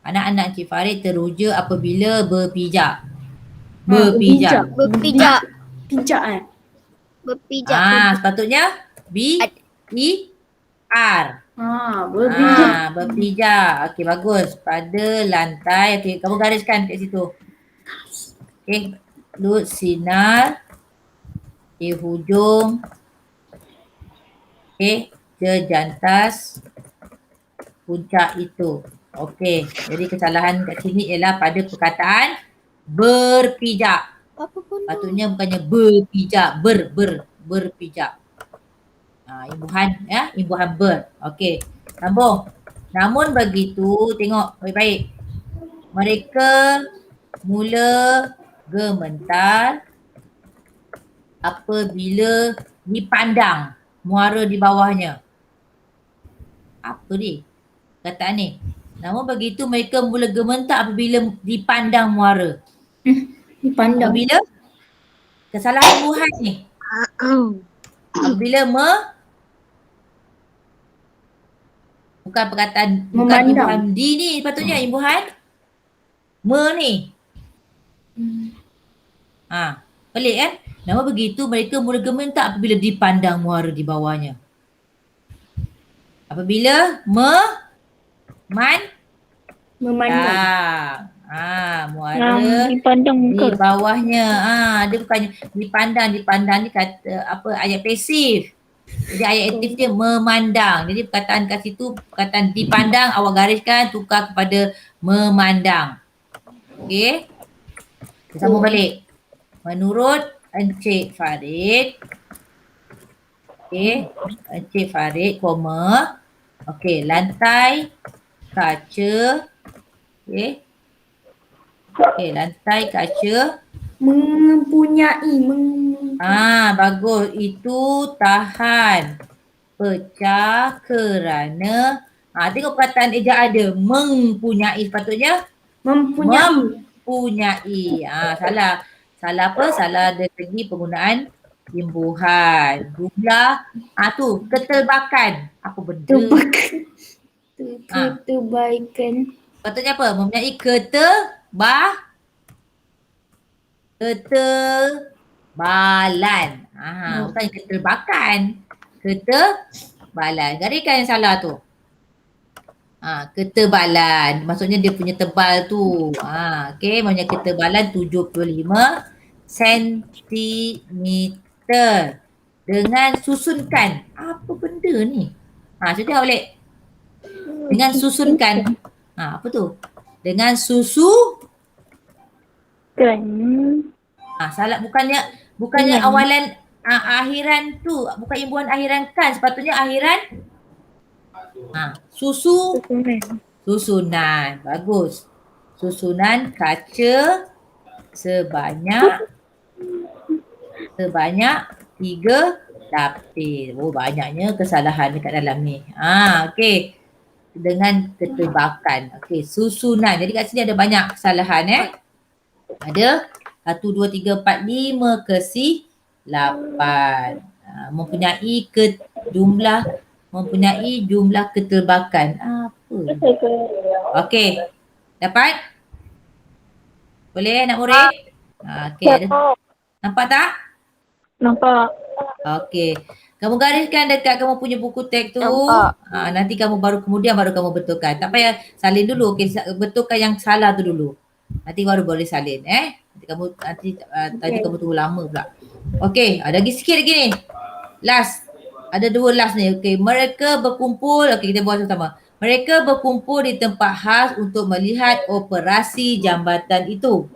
Anak-anak Encik Farid teruja apabila berpijak. Berpijak. Sepatutnya B-I-R. Berpijak. Okey, bagus. Pada lantai. Okey, kamu gariskan kat situ. Okey. Sinar di hujung jejantas puncak itu. Okey. Jadi kesalahan kat sini ialah pada perkataan berpijak. Patutnya bukannya berpijak. Berpijak. Imbuhan ber. Okey. Sambung. Namun begitu, tengok baik-baik. Mereka mula gementar apabila dipandang muara di bawahnya. Apa ni? Kataan ni. Namun begitu mereka mula gementar apabila dipandang muara. Apabila? Kesalahan imbuhan ni. Apabila bukan perkataan, bukan imbuhan di ni patutnya imbuhan ni. Pelik kan? Namun begitu mereka mula gementar apabila dipandang muara di bawahnya. Apabila memandang. Muara Dipandang di bawahnya. Dia bukannya dipandang ni kata apa, ayat pasif. Jadi ayat aktif dia memandang. Jadi perkataan kat situ, perkataan dipandang awak gariskan tukar kepada memandang. Okey. Kita sambung balik. Menurut Encik Farid. Okey. Encik Farid, koma. Okey, lantai kaca. Okey. Okey, lantai kaca mempunyai bagus. Itu tahan pecah kerana tengok perkataan ejaan dia. Mempunyai sepatutnya mempunyai. Salah. Salah apa? Salah dari segi penggunaan imbuhan. Jumlah tu ketebakan. Apa benda? Keterbaikan. Patutnya apa? Mempunyai ketebalan. Bukan keterbakan. Ketebalan. Gariskan yang salah tu. Ketebalan. Maksudnya dia punya tebal tu. Okey, maksudnya ketebalan 75 sentimeter. Dengan susunkan. Apa benda ni? Cuba tengok balik. Dengan susunkan. Apa tu? Dengan Kan. salah. Bukannya awalan akhiran tu. Bukan imbuhan akhiran kan. Sepatutnya akhiran susunan. Bagus. Susunan kaca sebanyak 3 lapis. Banyaknya kesalahan dekat dalam ni. Okey. Dengan ketebakan. Okey, susunan. Jadi kat sini ada banyak kesalahan Ada 1, 2, 3, 4, 5 kesilapan. Mempunyai jumlah ketebakan. Apa? Okey. Dapat? Boleh nak murid? Okey. Nampak tak? Nampak. Okey. Kamu gariskan dekat kamu punya buku teks tu. Nanti kamu kemudian baru kamu betulkan. Tak payah salin dulu. Okey, betulkan yang salah tu dulu. Nanti baru boleh salin Tadi kamu tunggu lama pula. Okey, ada lagi sikit lagi ni. Last. Ada 2 last ni. Okey, mereka berkumpul. Okey, kita buat sama-sama. Mereka berkumpul di tempat khas untuk melihat operasi jambatan itu.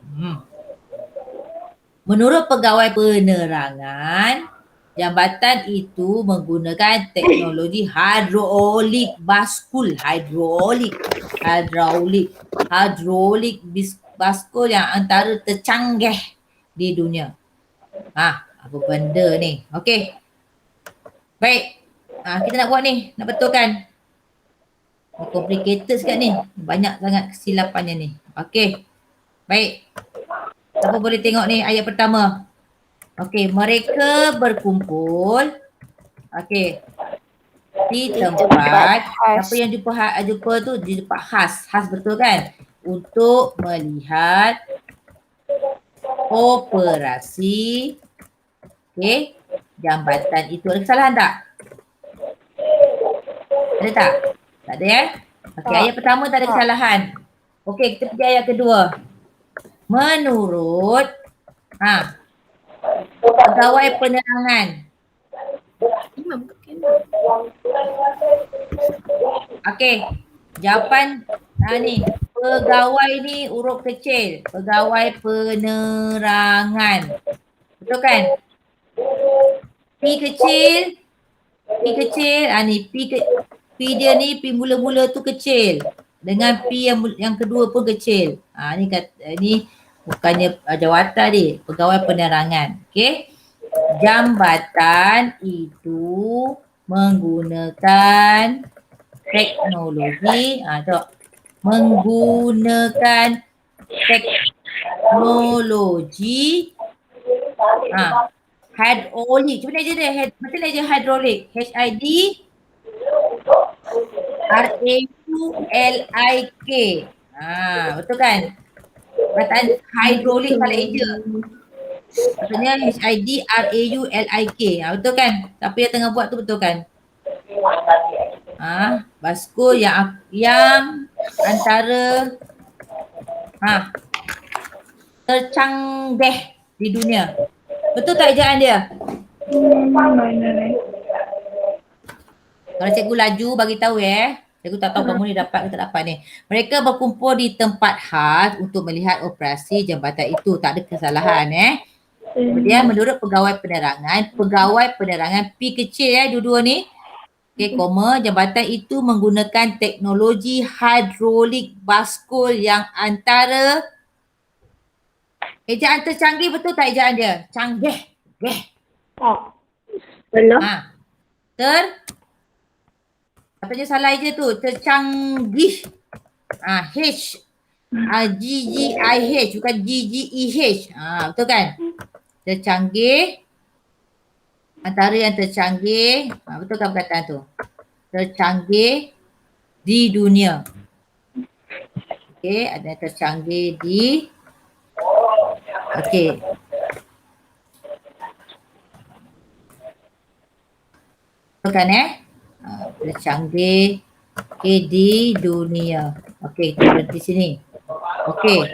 Menurut pegawai penerangan, jambatan itu menggunakan teknologi hidrolik baskul. Hidrolik baskul yang antara tercanggih di dunia. Apa benda ni? Okey. Baik. Kita nak buat ni. Nak betulkan. Complicated sikit ni. Banyak sangat kesilapannya ni. Okey. Baik. Siapa boleh tengok ni ayat pertama. Okey, mereka berkumpul. Okey. Di tempat. Siapa yang jumpa tu di tempat khas. Khas betul kan? Untuk melihat operasi jambatan itu. Ada kesalahan tak? Ada tak? Tak ada Okey, ayat pertama tak ada kesalahan. Okey, kita pergi ayat kedua. Menurut pegawai penerangan. Okey, jawapan ni. Pegawai ni huruf kecil. Pegawai penerangan. Betul kan? P kecil. P dia ni, P mula-mula tu kecil. Dengan P yang kedua pun kecil. Ni bukannya jawatan ni, pegawai penerangan. Okey. Jambatan itu menggunakan teknologi. Menggunakan teknologi hidrolik. Cuba nak dia. Macam mana dia hidrolik? HIDRAULIK. Betul kan? Perkataan hidrolik salah eja. Maksudnya HIDRAULIK. Betul kan? Siapa yang tengah buat tu betul kan? Baskul yang antara tercanggih di dunia. Betul tak ejaan dia? Kalau cikgu laju bagi tahu Cikgu tak tahu kamu ni dapat ke tak dapat ni. Mereka berkumpul di tempat khas untuk melihat operasi jambatan itu. Tak ada kesalahan Kemudian menurut pegawai penerangan P kecil dua-dua ni. Okey, koma, jambatan itu menggunakan teknologi hidrolik baskul yang antara ejaan tercanggih. Betul tak ejaan dia? Canggih. Belum. Katanya salah eja tu. Tercanggih. GGIH bukan GGEH. Betul kan? Tercanggih. Antara yang tercanggih. Betul kan perkataan tu? Tercanggih di dunia. Okey, ada yang tercanggih di okey. Kan tercanggih di dunia. Okey, kita berhenti sini. Okey.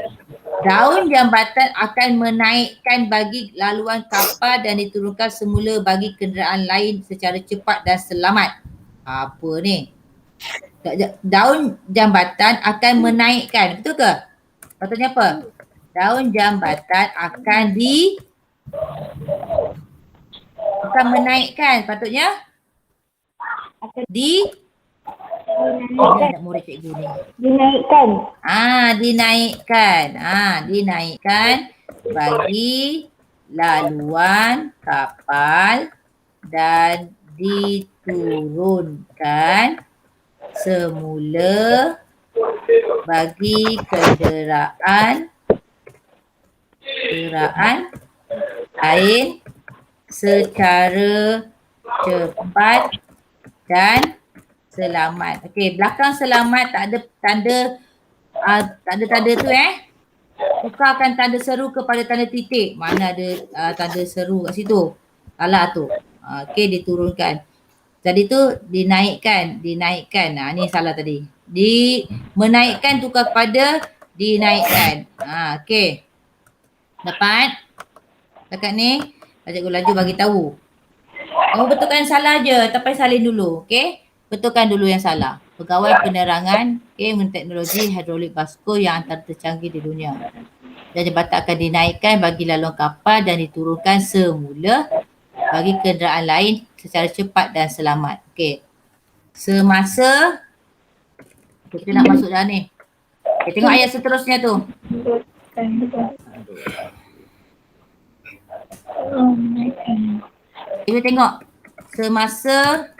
Daun jambatan akan menaikkan bagi laluan kapal dan diturunkan semula bagi kenderaan lain secara cepat dan selamat. Apa ni? Daun jambatan akan menaikkan. Betul ke? Patutnya apa? Daun jambatan akan menaikkan. Patutnya? Nak murid cikgu ni. Dinaikkan. Dinaikkan bagi laluan kapal dan diturunkan semula bagi kenderaan lain secara cepat dan selamat. Okey, belakang selamat tak ada tanda tu Tukarkan tanda seru kepada tanda titik. Mana ada tanda seru kat situ? Salah tu. Okey, diturunkan. Tadi tu dinaikkan. Ni salah tadi. Menaikkan tukar kepada dinaikkan. Okey. Dapat? Dekat ni, cikgu laju bagi tahu. Kamu betulkan salah je, tak payah salin dulu. Okey? Betulkan dulu yang salah. Pegawai penerangan teknologi hidrolik basko yang antara tercanggih di dunia. Dan jambatan akan dinaikkan bagi laluan kapal dan diturunkan semula bagi kenderaan lain secara cepat dan selamat. Okey. Semasa kita nak masuk dah ni. Okay, tengok ayat seterusnya tu. Kita tengok. Semasa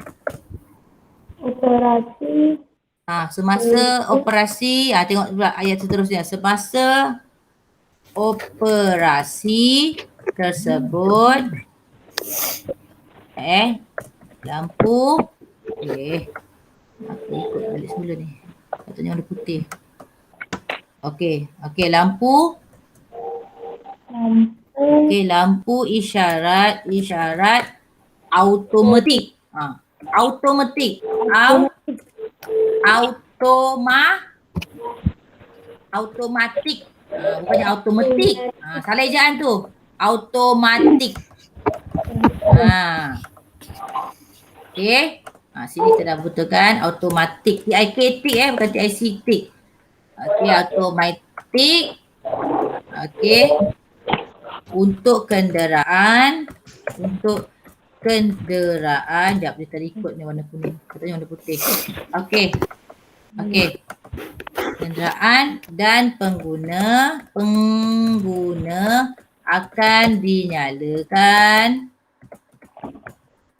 operasi. Tengok pula ayat seterusnya. Semasa operasi tersebut lampu aku ikut balik semula ni. Patutnya warna putih. Okey, lampu. Lampu isyarat automatik. Automatik. Automatik. Bukannya automatik. Salah ejaan tu. Automatik. Okey. Sini kita dah betulkan automatik. TIK bukan TIC tik. Okey, automatik. Okey. Untuk kenderaan. Sekejap dia terikut ni warna kuning. Katanya warna putih. Okey. Kenderaan dan pengguna akan dinyalakan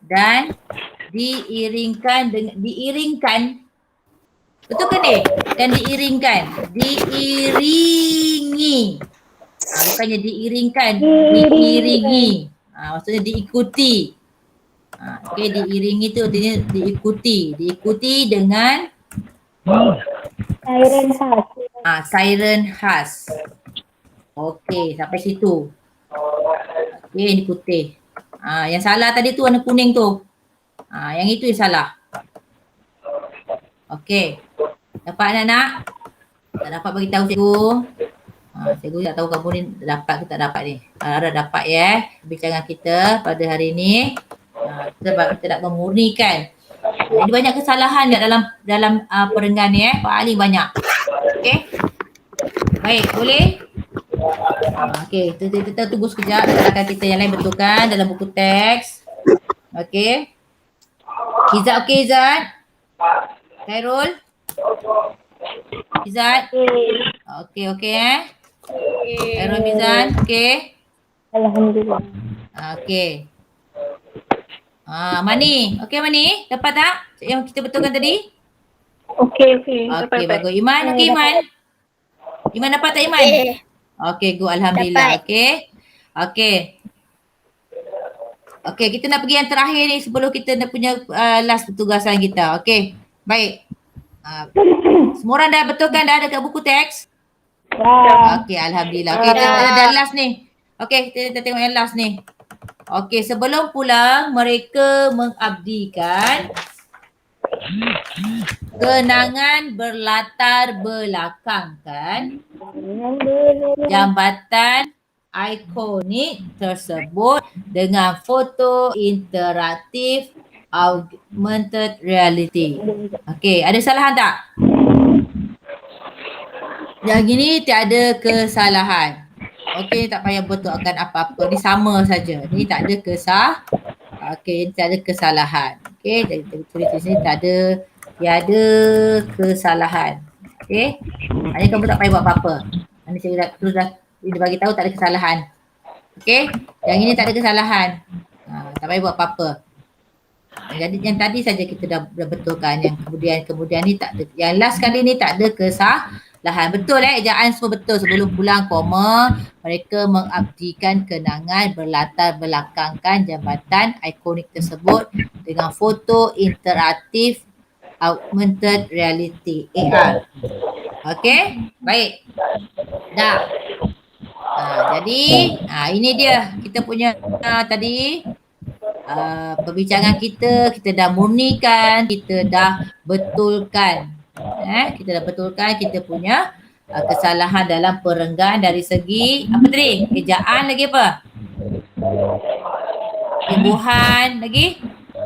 dan diiringkan. Betul ke ni? Dan diiringi. Bukannya diiringkan, diiringi. Maksudnya diikuti. Okey, diiringi tu artinya diikuti dengan siren khas. Okey, sampai situ. Okey, ini putih. Yang salah tadi tu warna kuning tu. Yang itu yang salah. Okey. Dapat anak-anak? Tak dapat bagi tahu cikgu. Cikgu tak tahu kamu ni dapat ke tak dapat ni. Harap dapat perbincangan kita pada hari ni. Sebab kita nak memurnikan. Jadi banyak kesalahan dalam perenggan ni paling banyak. Okey. Baik, boleh? Okey, kita tunggu sekejap. Akan kita yang lain betulkan dalam buku teks. Okey. Izzat okey Izzat? Khairul? Izzat? Okey. Khairul Mizan, okey? Alhamdulillah. Okey. Mani. Okey Mani, dapat tak yang kita betulkan tadi? Okey. Okey, bagus. Iman, okey Iman? Iman dapat tak Iman? Okey, good. Alhamdulillah. Okey. Okey, kita nak pergi yang terakhir ni sebelum kita nak punya last tugasan kita. Okey, baik. Semua orang dah betulkan dah dekat buku teks? Ya. Okey, Alhamdulillah. Okey, kita dah last ni. Okey, kita tengok yang last ni. Okey, sebelum pulang mereka mengabdikan kenangan berlatar belakangkan jambatan ikonik tersebut dengan foto interaktif augmented reality. Okey, ada kesalahan tak? Yang gini tiada kesalahan. Okey, tak payah betulkan apa-apa. Ni sama saja. Ni tak ada okey, tak ada kesalahan. Okey, jadi tulis di sini tiada kesalahan. Okey. Ini kamu tak payah buat apa-apa. Ini saya dah dia bagi tahu tak ada kesalahan. Okey. Yang ini tak ada kesalahan. Tak payah buat apa-apa. Jadi yang tadi saja kita dah betulkan. Yang kemudian ni tak ada. Yang last kali ni tak ada kesalahan. Betul ejaan semua betul. Sebelum pulang koma, mereka mengabdikan kenangan berlatar belakangkan jambatan ikonik tersebut dengan foto interaktif augmented reality AR. Okey, baik. Dah. Jadi ini dia kita punya tadi perbincangan kita dah murnikan, kita dah betulkan. Kita dah betulkan kita punya kesalahan dalam perenggan dari segi apa tadi? Ejaan lagi apa? Imbuhan lagi?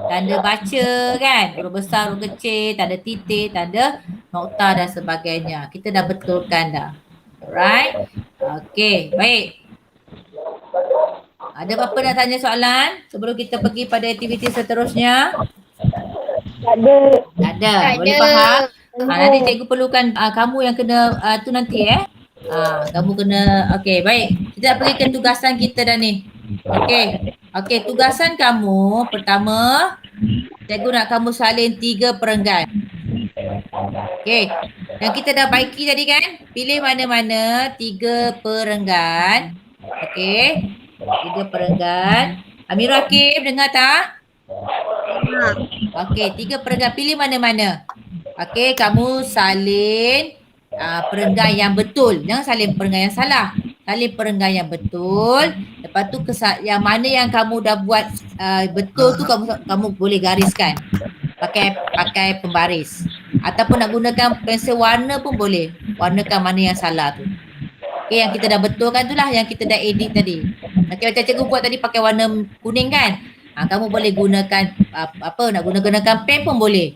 Tanda baca kan? Huruf besar, huruf kecil, tanda titik, tanda nokta dan sebagainya. Kita dah betulkan dah. Alright? Okey, baik. Ada apa-apa nak tanya soalan sebelum kita pergi pada aktiviti seterusnya? Tak ada. Tak ada. Boleh faham? Nanti cikgu perlukan kamu yang kena tu nanti kamu kena, okey baik. Kita dah pergi ke tugasan kita dah ni. Okey, tugasan kamu pertama, cikgu nak kamu salin 3 perenggan. Okey. Yang kita dah baiki tadi kan? Pilih mana-mana 3 perenggan. Okey. 3 perenggan. Amirul Hakim dengar tak? Okey, 3 perenggan. Pilih mana-mana. Okey, kamu salin perenggan yang betul. Jangan salin perenggan yang salah. Salin perenggan yang betul. Lepas tu yang mana yang kamu dah buat betul tu kamu boleh gariskan. Pakai pembaris. Ataupun nak gunakan pensel warna pun boleh. Warnakan mana yang salah tu. Okey, yang kita dah betulkan tu lah yang kita dah edit tadi. Okey, macam cikgu buat tadi pakai warna kuning kan? Kamu boleh gunakan nak gunakan pen pun boleh.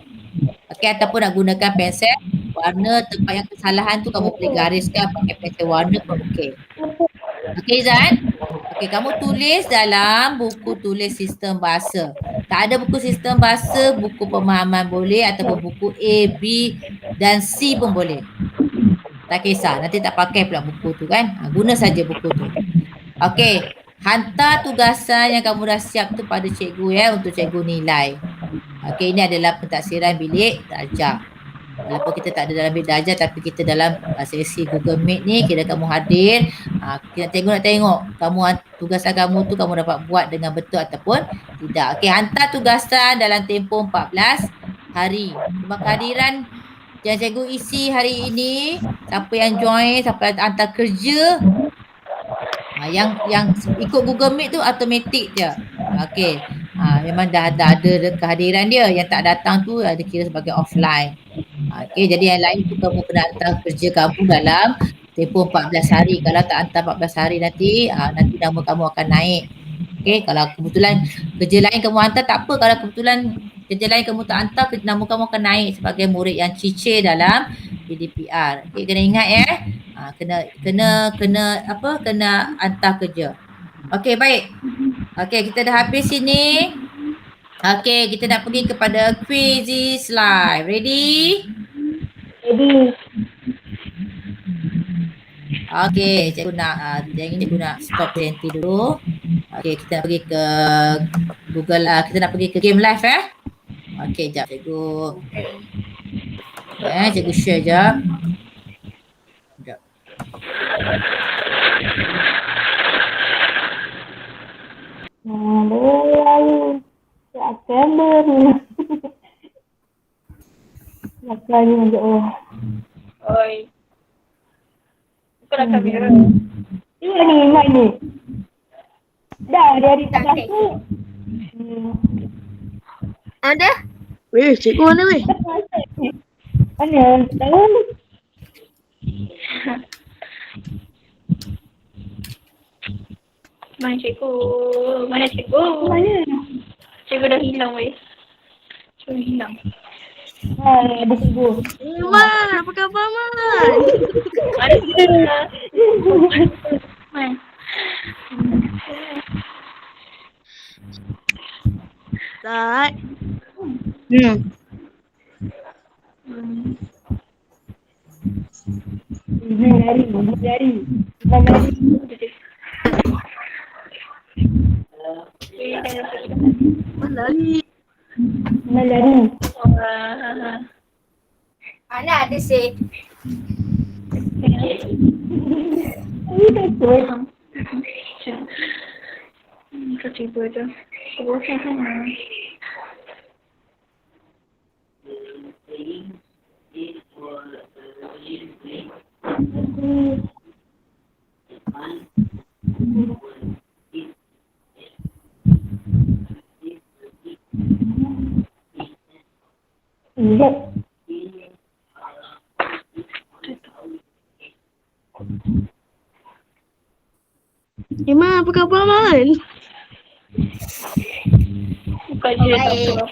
Okey, ataupun nak gunakan pensel warna tempat yang kesalahan tu kamu boleh gariskan pakai pensel warna pun okey. Okey Zan? Okey, kamu tulis dalam buku tulis sistem bahasa. Tak ada buku sistem bahasa, buku pemahaman boleh ataupun buku A, B dan C pun boleh. Tak kisah, nanti tak pakai pula buku tu kan. Guna saja buku tu. Okey, hantar tugasan yang kamu dah siap tu pada cikgu untuk cikgu nilai. Okey, ini adalah pentaksiran bilik darjah. Walaupun kita tak ada dalam bilik darjah tapi kita dalam sesi Google Meet ni, kira kamu hadir. Cikgu nak tengok tugasan kamu tu kamu dapat buat dengan betul ataupun tidak. Okey, hantar tugasan dalam tempoh 14 hari. Terima kehadiran yang cikgu isi hari ini, siapa yang join, siapa yang hantar kerja, yang ikut Google Meet tu automatik je. Okey. Memang dah ada kehadiran dia. Yang tak datang tu ada kira sebagai offline. Okey, jadi yang lain tu kamu kena hantar kerja kamu dalam tempoh 14 hari. Kalau tak hantar 14 hari nanti nama kamu akan naik. Okey, kalau kebetulan kerja lain kamu hantar tak apa. Kalau kebetulan kerja lain kamu tak hantar, nama kamu akan naik sebagai murid yang cicir dalam PDPR. Okey, kena ingat kena hantar kerja. Okey, baik. Okey, kita dah habis sini. Okey, kita nak pergi kepada quiz live. Ready? Ready. Okey, cikgu nak stop TNT dulu. Okey, kita nak pergi ke Google, kita nak pergi ke game live Okey, jap cikgu. Cikgu share jap. Jap. Lalu September. Lagi aja oh. Oi. Bukanlah kamera. Ini lagi main ni. Dah dari tak Cantik. masuk. Ada? Weh, cikgu mana weh? Mana? Tahu? Mana cikgu? Mana cikgu? Mana? Cikgu dah hilang weh. Cikgu hilang. Ada cikgu. Man, apa khabar Man? Ada. Man. Tak. Lari. Lari. Mana lari? Lari. Mana ada sih? Ini takut. Tiba je. Ingat. Man, apa khabar Man? Bukan dia tak apa.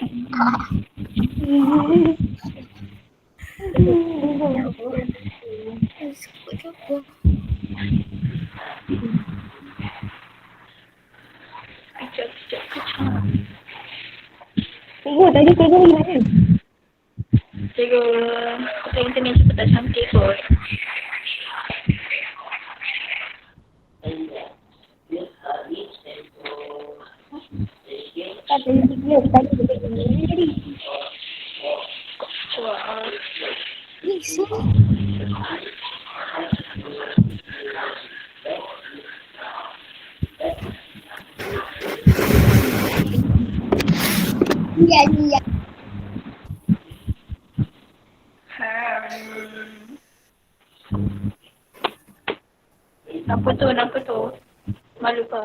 Kejap. Cikgu, tadi cikgu pergi mana? Cikgu, kata internet cepat tak cantik kot. Tadi cikgu, tadi cikgu. Wah. Iya. Apa tu? Malu ke?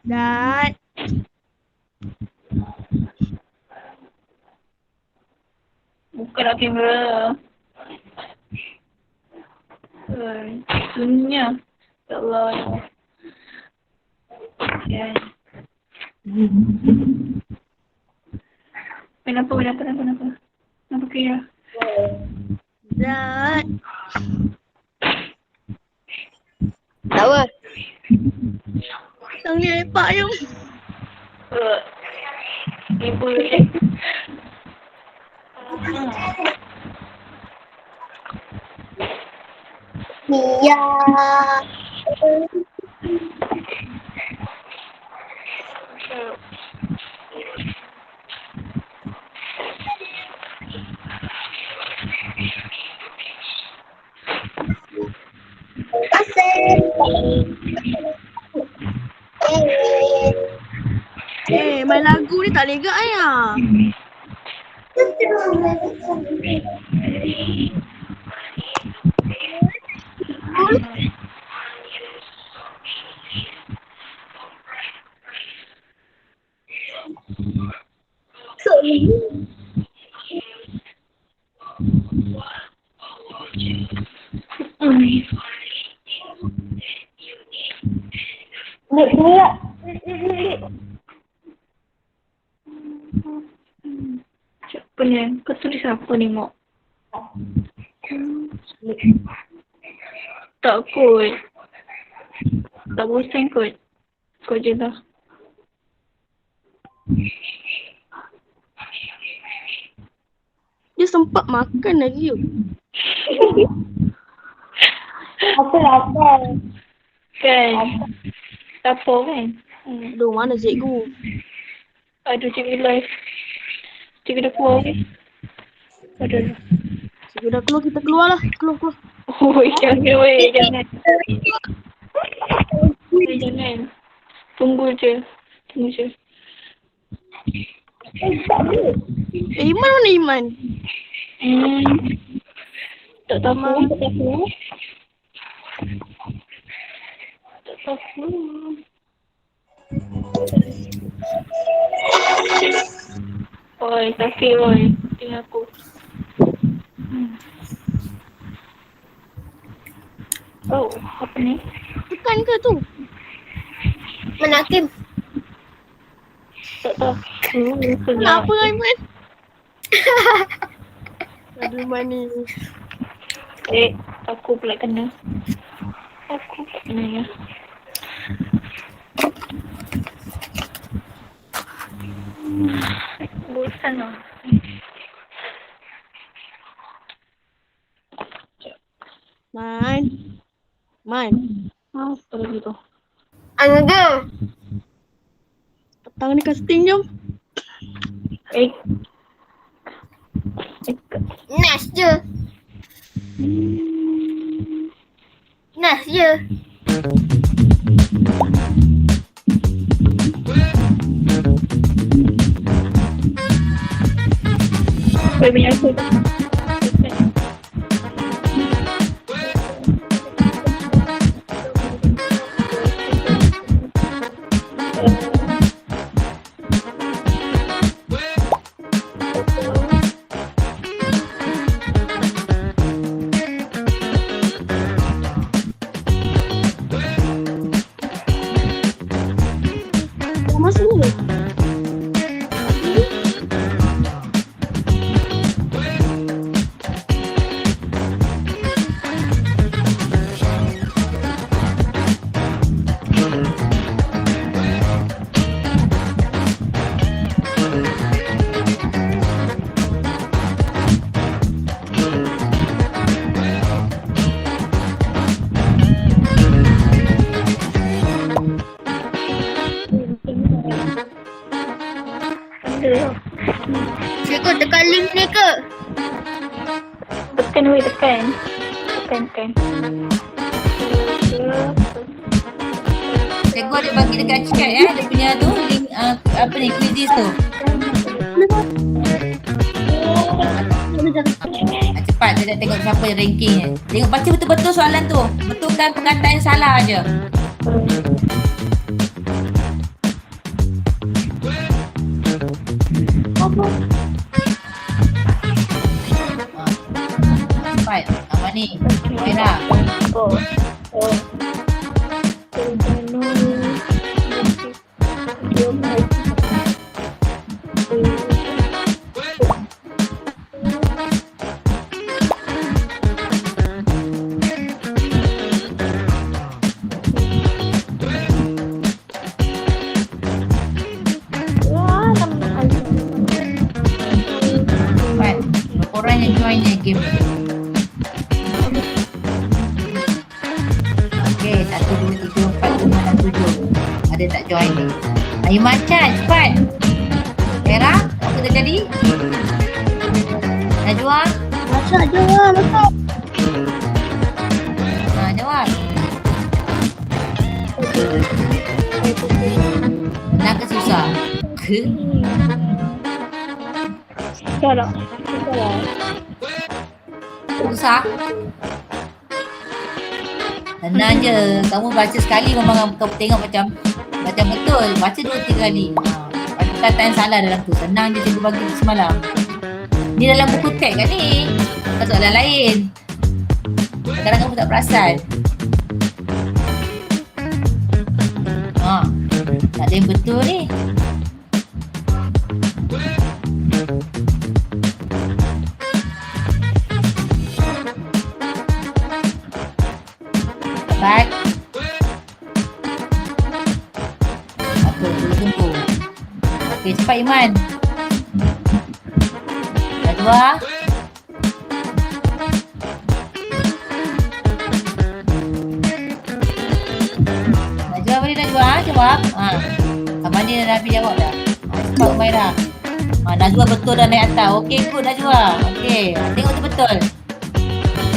Dan Bukanlah kamera. Sunnya. Ya Allah. Ya. Kenapa? Kenapa kira? Dan Tahu? Yang ni lepak yang Ibu Iya. main lagu ni tak lega ayah. Naik sini tak? Siapa ni? Kau tulis apa ni, Mak? Takut. Tak bosan kot. Kau je lah. Dia sempat makan lagi tu. Apa lapar? Kan? Lapar kan? Aduh, mana cikgu? Aduh, cikgu live. Cikgu dah keluar kan? Aduh. Cikgu dah keluar, kita keluar lah. Keluar. Oi, jangan weh, jangan. Jangan. Tunggu je. Iman mana Iman? Tak tahu. Oi, sakit oi. Tinggal aku. Oh, apa ni? Tekan ke tu? Mana Hakim? Tak tahu. Kenapa Iman? Aduh, Iman ni. Aku pula kena. Ya. Bosan lah. Man. Apa lagi tu? Angga. Petang ni casting jom. Nas je. Nas je. Kau punya aku. Dah masuk ni. Cikgu tekan link ni ke? Tekan weh, tekan. Cikgu ada bagi dekat chat dia punya tu link apa ni quizzes tu. Cepat dia nak tengok siapa yang ranking ni. Tengok baca betul-betul soalan tu. Betulkan perkataan yang salah aje. Cepat. Apa ni? Merah. Cepat. Berapa orang yang join ni game ni? Okey, 1, 2, 3, 4, 5, 6, 7. Ada tak join ni? Ayu Macan, cepat. Merah, apa dah jadi? Najwa, Masuk je lah, masuk. jawab. Senang ke susah? Salah. Susah? Senang je. Kamu baca sekali memang kamu tengok macam betul. Baca 2-3 kali. Perkataan salah dalam tu. Senang je cikgu bagi semalam. Ni dalam buku teks kan ni. Bukan soalan lain. Kadang-kadang kamu tak perasan. Tak ada yang betul ni. Cepat. cepat Iman. Najwa. Najwa boleh Najwa jawab. Mana Nabi jawab dah. Cepat Umairah. Najwa betul dah naik atas. Okey good Najwa. Okey, tengok tu betul.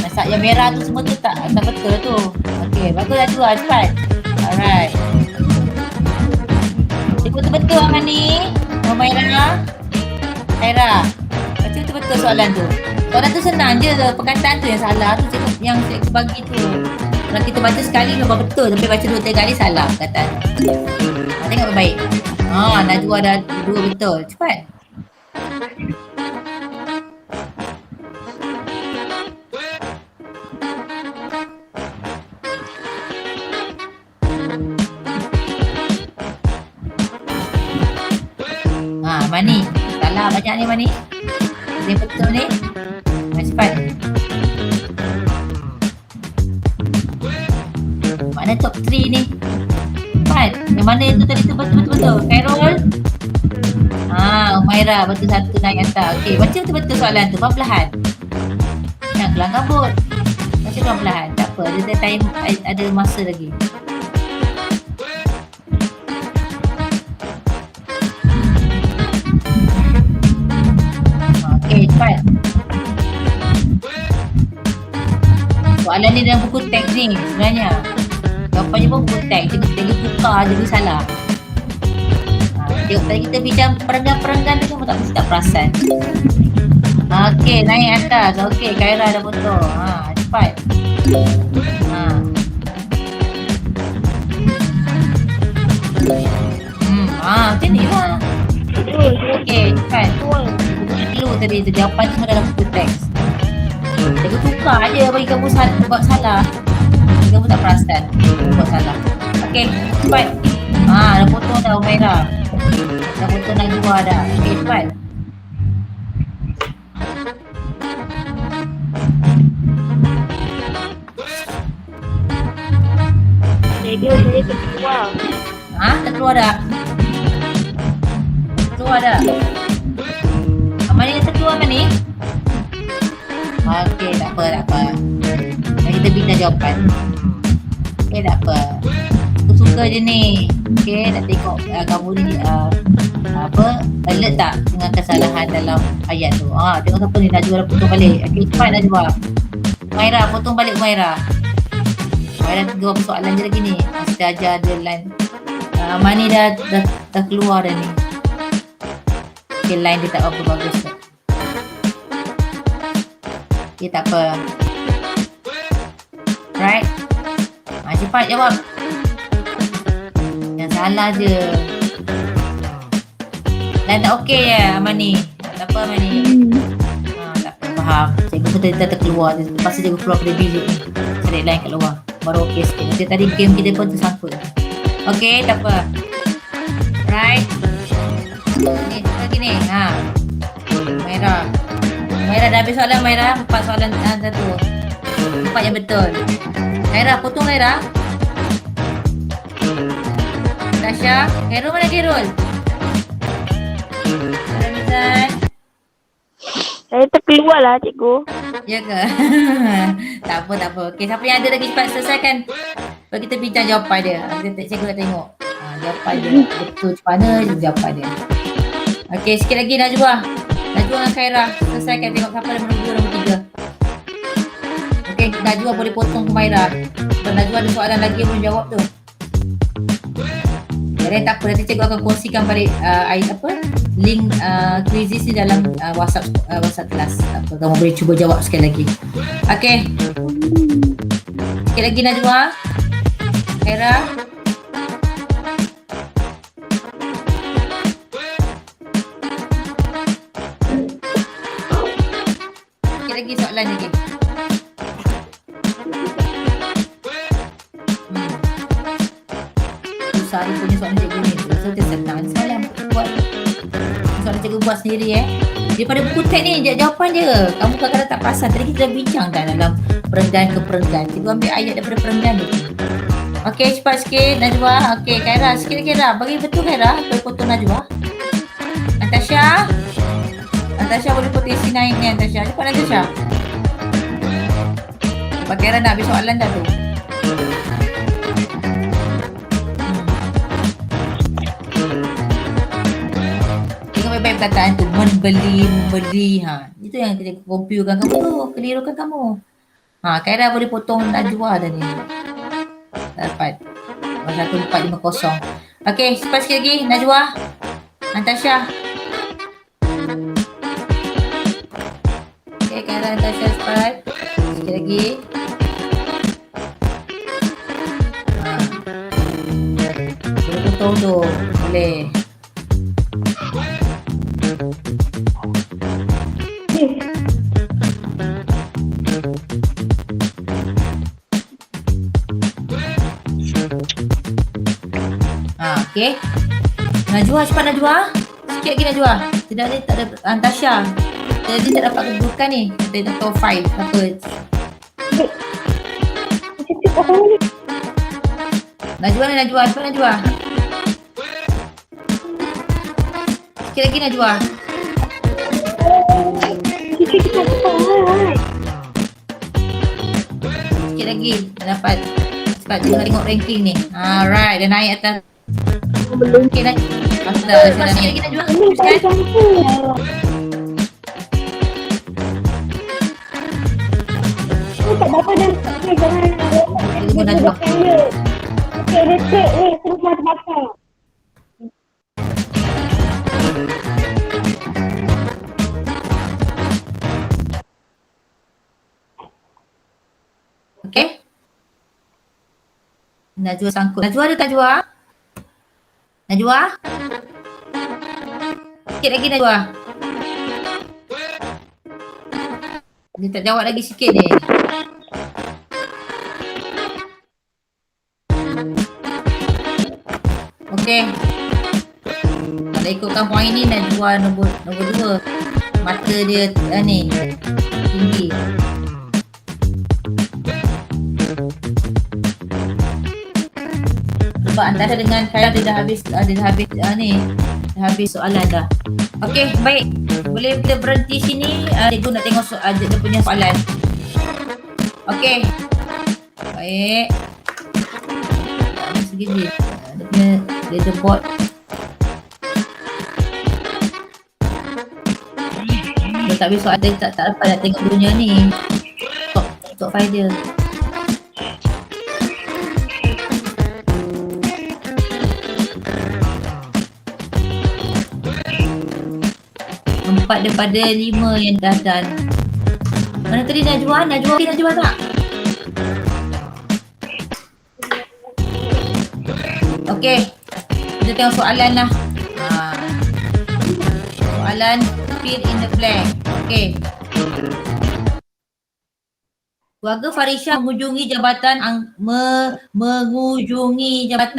Masak yang merah tu semua tu tak betul tu. Okey, bagus Najwa cepat. Alright. Cikgu tu betul Amani. Umairah. Khairah. Baca tu betul soalan tu. Soalan tu senang je. Perkataan tu yang salah tu cikgu yang cikgu bagi tu. Kalau kita baca sekali memang betul, tapi baca 2-3 kali salah perkataan. Tengok baik. Najwa dah 2 betul. Cepat. Mani. Salah banyak ni Mani. Dia betul ni. Cepat. Mana top 3 ni? Cepat. Yang mana itu tadi tu betul-betul. Khairul. Umairah betul satu naik atas. Okey, baca betul-betul soalan tu. Perlahan. Jangan kelang kabut. Baca perlahan. Tak apa, ada time, ada masa lagi. Okey, cepat. Soalan ni dalam buku teks ni sebenarnya. Jawapannya pun buku teks. Cikgu tukar je, dia salah. Tengok tadi kita bincang perenggan-perenggan tu pun tak mesti tak perasan. Okey, naik atas. Okey, Khairah dah betul. Cepat. Macam ni lah. Okey, cepat. Dulu tadi tu jawapan semua dalam buku teks. Cikgu tukar je bagi kamu buat salah. Kamu tak perasan buat salah. Okey, cepat. Dah potong dah Umairah. Dah potong Najwa dah. Okey, cepat. Saya terkeluar. Terkeluar dah? Terkeluar dah? Mana yang terkeluar Mani? Okey, tak apa. Kita bincang jawapan. Okey, tak apa. Aku suka je ni. Okey, nak tengok kamu ni alert tak dengan kesalahan dalam ayat tu. Tengok siapa ni. Najwa dah potong balik. Okey, cepat Najwa. Umairah, potong balik Umairah. Umairah jawab soalan je lagi ni. Mesti ajar dia line. Mani dah keluar dah ni. Okey, line dia tak apa bagus tu. Okey, tak apa. Right? Cepat jawab. Yang salah je. Dan tak okey ya Amani. Tak apa Amani. Tak apa, faham. Cikgu pun tadi terkeluar. Lepas tu cikgu keluar pada bilik ni. Cari line kat luar. Baru okey sikit. Nanti tadi game kita pun tersangkut. Okey, tak apa. Right. Ni lagi ni. Umairah. Umairah dah habis soalan Umairah. 4 soalan satu. 4 yang betul. Khairah, potong Khairah. Tasha. Khairul mana Khairul? Ramizan. Saya terkeluar lah cikgu. Ya ke? Tak apa. Okey, siapa yang ada lagi cepat selesaikan. Baru kita bincang jawapan dia. Cikgu nak tengok. Jawapan dia. Betul macam mana jawapan dia. Okey, sikit lagi Najwa. Najwa dengan Khairah. Selesaikan tengok siapa nombor 2, nombor 3. Okey, Najwa boleh potong Umairah. Sebab Najwa ada soalan lagi yang belum jawab tu. Jadi tak apa, nanti cikgu akan kongsikan balik link quizzes ni dalam WhatsApp kelas. Tak apa, kamu boleh cuba jawab sekali lagi. Okey. Sikit lagi Najwa. Khairah. Sikit lagi soalan lagi. Susah dia punya soalan cikgu ni. So dia senang semalam buat soalan cikgu buat sendiri daripada buku teks ni jawapan je. Kamu kadang-kadang tak perasan. Tadi kita dah bincang dah dalam perenggan ke perenggan. Cikgu ambil ayat daripada perenggan ni. Okey, cepat sikit Najwa. Okey, Khairah sikit lagi Khairah. Bagi betul Khairah. Boleh potong Najwa. Natasha. Natasha boleh putih C9 ni Natasha. Cepat Natasha. Pakaian nak habis soalan dah tu. Tengok baik-baik perkataan tu. Membeli. Itu yang kita confuse-kan kamu. Kelirukan kamu. Kaira boleh potong Najwa dah ni. Tak dapat. 1450. Okey, cepat sikit lagi. Najwa. Natasha. Okey, Kaira, Natasha cepat. Sikit lagi. Boleh potong tu. Boleh. Okey. Najwa, cepat Najwa. Sikit lagi Najwa. Tidak ada, tak ada Natasha. Jadi tak dapat kedudukan ni. Kita top 5. Apa? Najwa ni Najwa. Cepat Najwa. Sikit lagi Najwa. Sikit lagi. Tak dapat. Cepat kita tengok ranking ni. Alright. Dia naik atas. Okey dah. Dah sikit lagi Najwa. Teruskan. Tak apa dah. Okey, jangan. Tunggu Najwa. Okey, reset ni. Terus mata-mata. Okey. Najwa sangkut. Najwa ada tak Najwa? Najwa? Sikit lagi Najwa. Dia tak jawab lagi sikit ni. Okey. Kalau ikutkan poin ni Najwa nombor 2. Mata dia ni tinggi. Sebab antara dengan Khaira dia dah habis ni. Dah habis soalan dah. Okey, baik. Boleh kita berhenti sini. Cikgu nak tengok dia punya soalan. Okey. Baik. Ada segini. Dia punya leaderboard. Dia tak habis soalan, tak dapat nak tengok dunia ni. Top 5 dia. Empat daripada 5 yang dah done. Mana tadi Najwa? Najwa okey Najwa tak? Okey. Kita tengok soalan lah. Soalan fill in the blank. Okey. Keluarga Farisha mengunjungi jabatan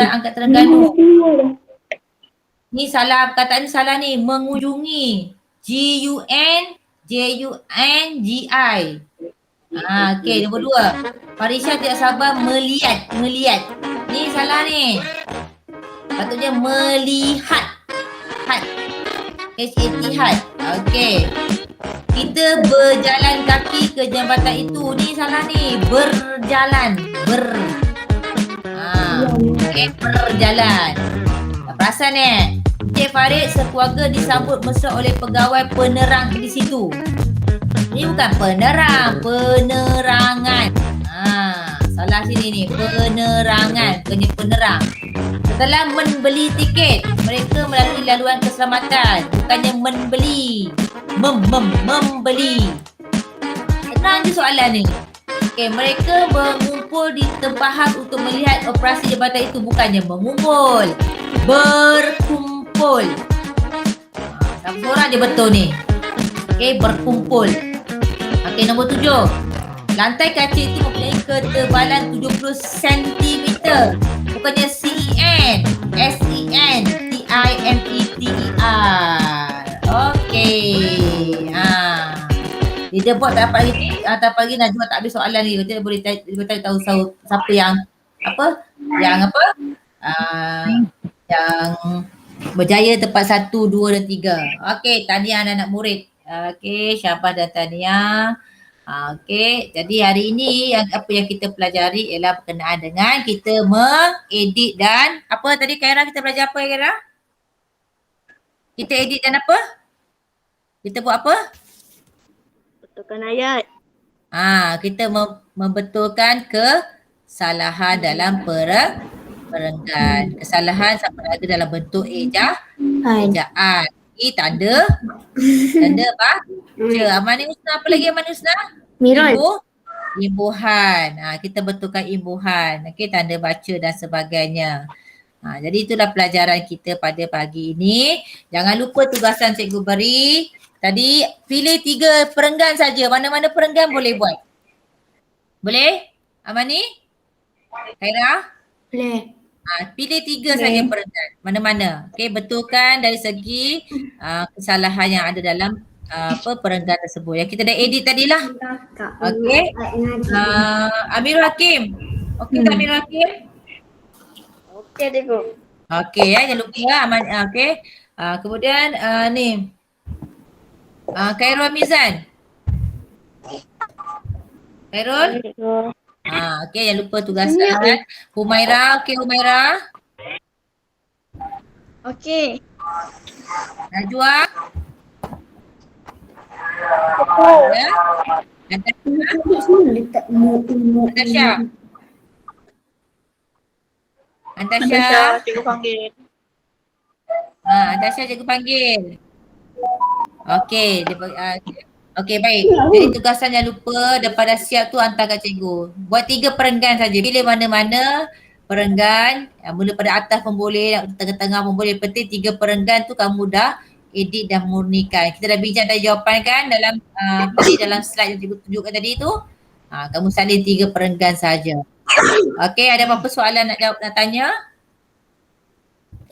Angkat Terengganu. Ni salah, perkataan ni salah ni. Mengunjungi. G-U-N-J-U-N-G-I. Okey, nombor 2. Farisha tidak sabar melihat. Ni salah ni. Patutnya melihat. H-A-T-Hat. Okey. Kita berjalan kaki ke jambatan itu. Ni salah ni. Berjalan. Okey, berjalan. Tak perasan Encik Farid sekeluarga disambut mesra oleh pegawai penerang di situ. Ini bukan penerang, penerangan. Salah sini ni, penerangan, bukannya penerang. Setelah membeli tiket, mereka melalui laluan keselamatan, bukannya membeli. Membeli. Senang je soalan ni. Okey, mereka mengumpul di tempahan untuk melihat operasi jabatan itu, bukannya mengumpul. Berkumpul. Satu orang je betul ni. Okey, berkumpul. Okey, nombor 7. Lantai kaca itu mempunyai ketebalan 70 cm. Bukannya C-E-N. S-E-N-T-I-M-E-T-E-R. Okey. Leaderboard tak dapat lagi Najwa tak habis soalan ni. Kita boleh tahu siapa yang yang berjaya tepat 1, 2 dan 3. Okey, tahniah anak-anak murid. Okey, Syabas dan tahniah. Okey, jadi hari ini apa yang kita pelajari ialah berkenaan dengan kita mengedit dan apa tadi Khaira kita belajar apa Khaira? Kita edit dan apa? Kita buat apa? Betulkan ayat. Kita membetulkan kesalahan dalam perenggan. Kesalahan sama ada dalam bentuk ejaan. Ini tanda baca. Amani Husna, apa lagi Amani Husna? Imbuhan. Kita betulkan imbuhan. Okey, tanda baca dan sebagainya. Jadi itulah pelajaran kita pada pagi ini. Jangan lupa tugasan cikgu beri. Tadi pilih 3 perenggan saja. Mana-mana perenggan boleh buat. Boleh? Amani? Khaira? Boleh. Pilih 3 saja perenggan. Mana-mana. Okey, betulkan dari segi kesalahan yang ada dalam perenggan tersebut. Yang kita dah edit tadilah. Okey. Amirul Hakim. Okey tak Amirul Hakim? Okey, cikgu. Okey jangan lupa Aman. Okey. Kemudian ni. Khairul Mizan. Khairul? Okey jangan lupa tugasan. Humaira, okey Humaira. Okey. Najwa. Ya. Natasha. Natasha. Cikgu panggil. Natasha cikgu panggil. Okey, okey baik. Jadi tugasan jangan lupa daripada siap tu hantar kat cikgu. Buat 3 perenggan saja. Pilih mana-mana perenggan. Mula pada atas pun boleh, tengah-tengah pun boleh. Penting 3 perenggan tu kamu dah edit dan murnikan. Kita dah bincang tadi jawapan kan dalam dalam slide yang cikgu tunjukkan tadi tu. Kamu salin 3 perenggan saja. Okey, ada apa-apa soalan nak jawab, nak tanya?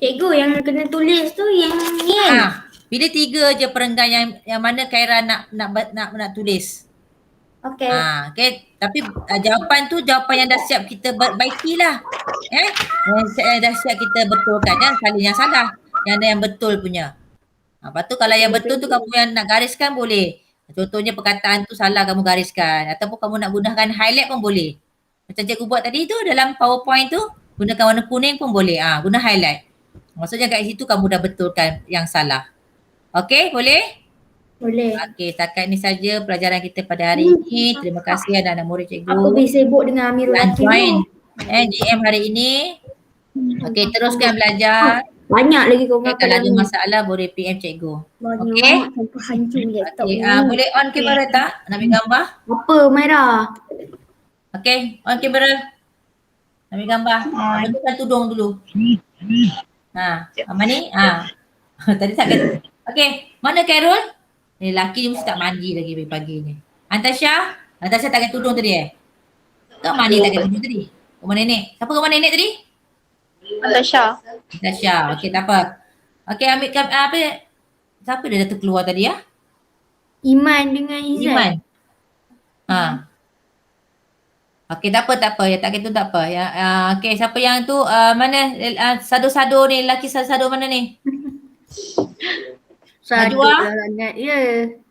Cikgu yang kena tulis tu yang ni. Pilih 3 je perenggan yang mana Khaira nak tulis. Okey. Okay. Tapi jawapan tu jawapan yang dah siap kita baikilah. Yang dah siap kita betulkan. Jangan salin yang salah. Yang ada yang betul punya. Lepas tu kalau yang betul tu kamu yang nak gariskan boleh. Contohnya perkataan tu salah kamu gariskan. Ataupun kamu nak gunakan highlight pun boleh. Macam cikgu buat tadi tu dalam PowerPoint tu. Gunakan warna kuning pun boleh. Guna highlight. Maksudnya kat situ kamu dah betulkan yang salah. Okey, boleh? Boleh. Okey, setakat ni saja pelajaran kita pada hari ini. Terima kasih anak-anak murid cikgu. Aku boleh sibuk dengan Amirul Dan Hakim. join GM hari ini. Okey, teruskan belajar. Banyak lagi kau Okay, kalau ada masalah boleh PM cikgu. Okey. Sampai hancur laptop Okay. ni. Boleh on kamera tak? Nak ambil gambar? Apa Maira? Okey, on kamera. Nak ambil gambar. Betulkan tudung dulu. Apa ni? Tadi tak kata. Okey, mana Khairul? Lelaki ni mesti tak mandi lagi pagi-pagi ni. Antasha? Antasha tak kata tudung tadi Kau mandi tak kata tudung tadi? Rumah nenek. Siapa rumah nenek tadi? Natasha. Natasha. Okey, tak apa. Okey, ambil apa? Siapa dia dah terkeluar tadi Iman dengan Izzat. Iman. Okey, tak apa. Ya tak kata tak apa. Ya, okey, siapa yang tu mana sado-sado ni, lelaki sado-sado mana ni? Najwa?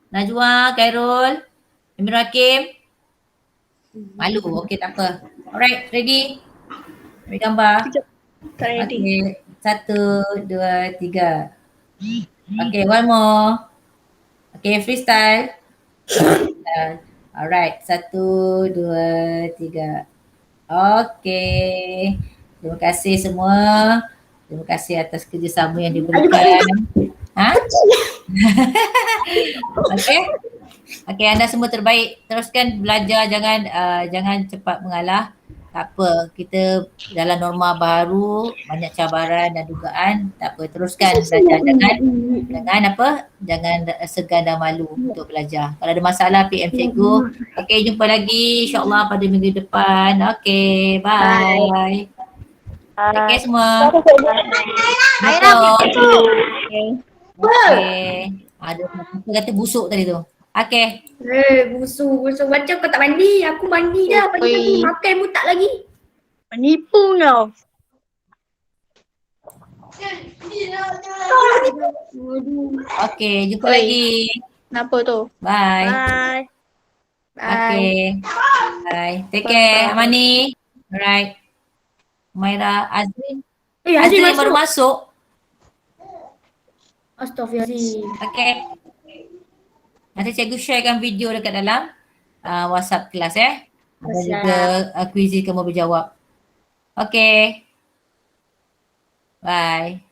Najwa, Khairul, Amirul Hakim. Malu. Okey, tak apa. Alright, ready? Ambil gambar. Tak ready. Okey, 1, 2, 3. Okey, one more. Okey, freestyle. Alright, 1, 2, 3. Okey. Terima kasih semua. Terima kasih atas kerjasama yang diberikan. Okey. Okey, anda semua terbaik. Teruskan belajar, jangan cepat mengalah. Tak apa, kita dalam norma baru, banyak cabaran dan dugaan. Tak apa, teruskan belajar. Jangan segan dan malu untuk belajar. Kalau ada masalah PM cikgu. Okey, jumpa lagi insya-Allah pada minggu depan. Okey, bye. Take care semua. Okey. Ada kata busuk tadi tu. Okey. Busuk macam kau tak mandi. Aku mandi dah. Pagi-pagi makan pun tak lagi. Penipu kau. Okay, jumpa Oi. lagi. Kenapa tu? Bye. Bye. Okay. Bye. Take care, Amani. Alright. Humaira, Azrin. Azrin Azrin baru masuk. Astaghfirullahaladzim. Okay. Nanti cikgu sharekan video dekat dalam WhatsApp kelas Ada juga kuizi kamu berjawab. Okay. Bye.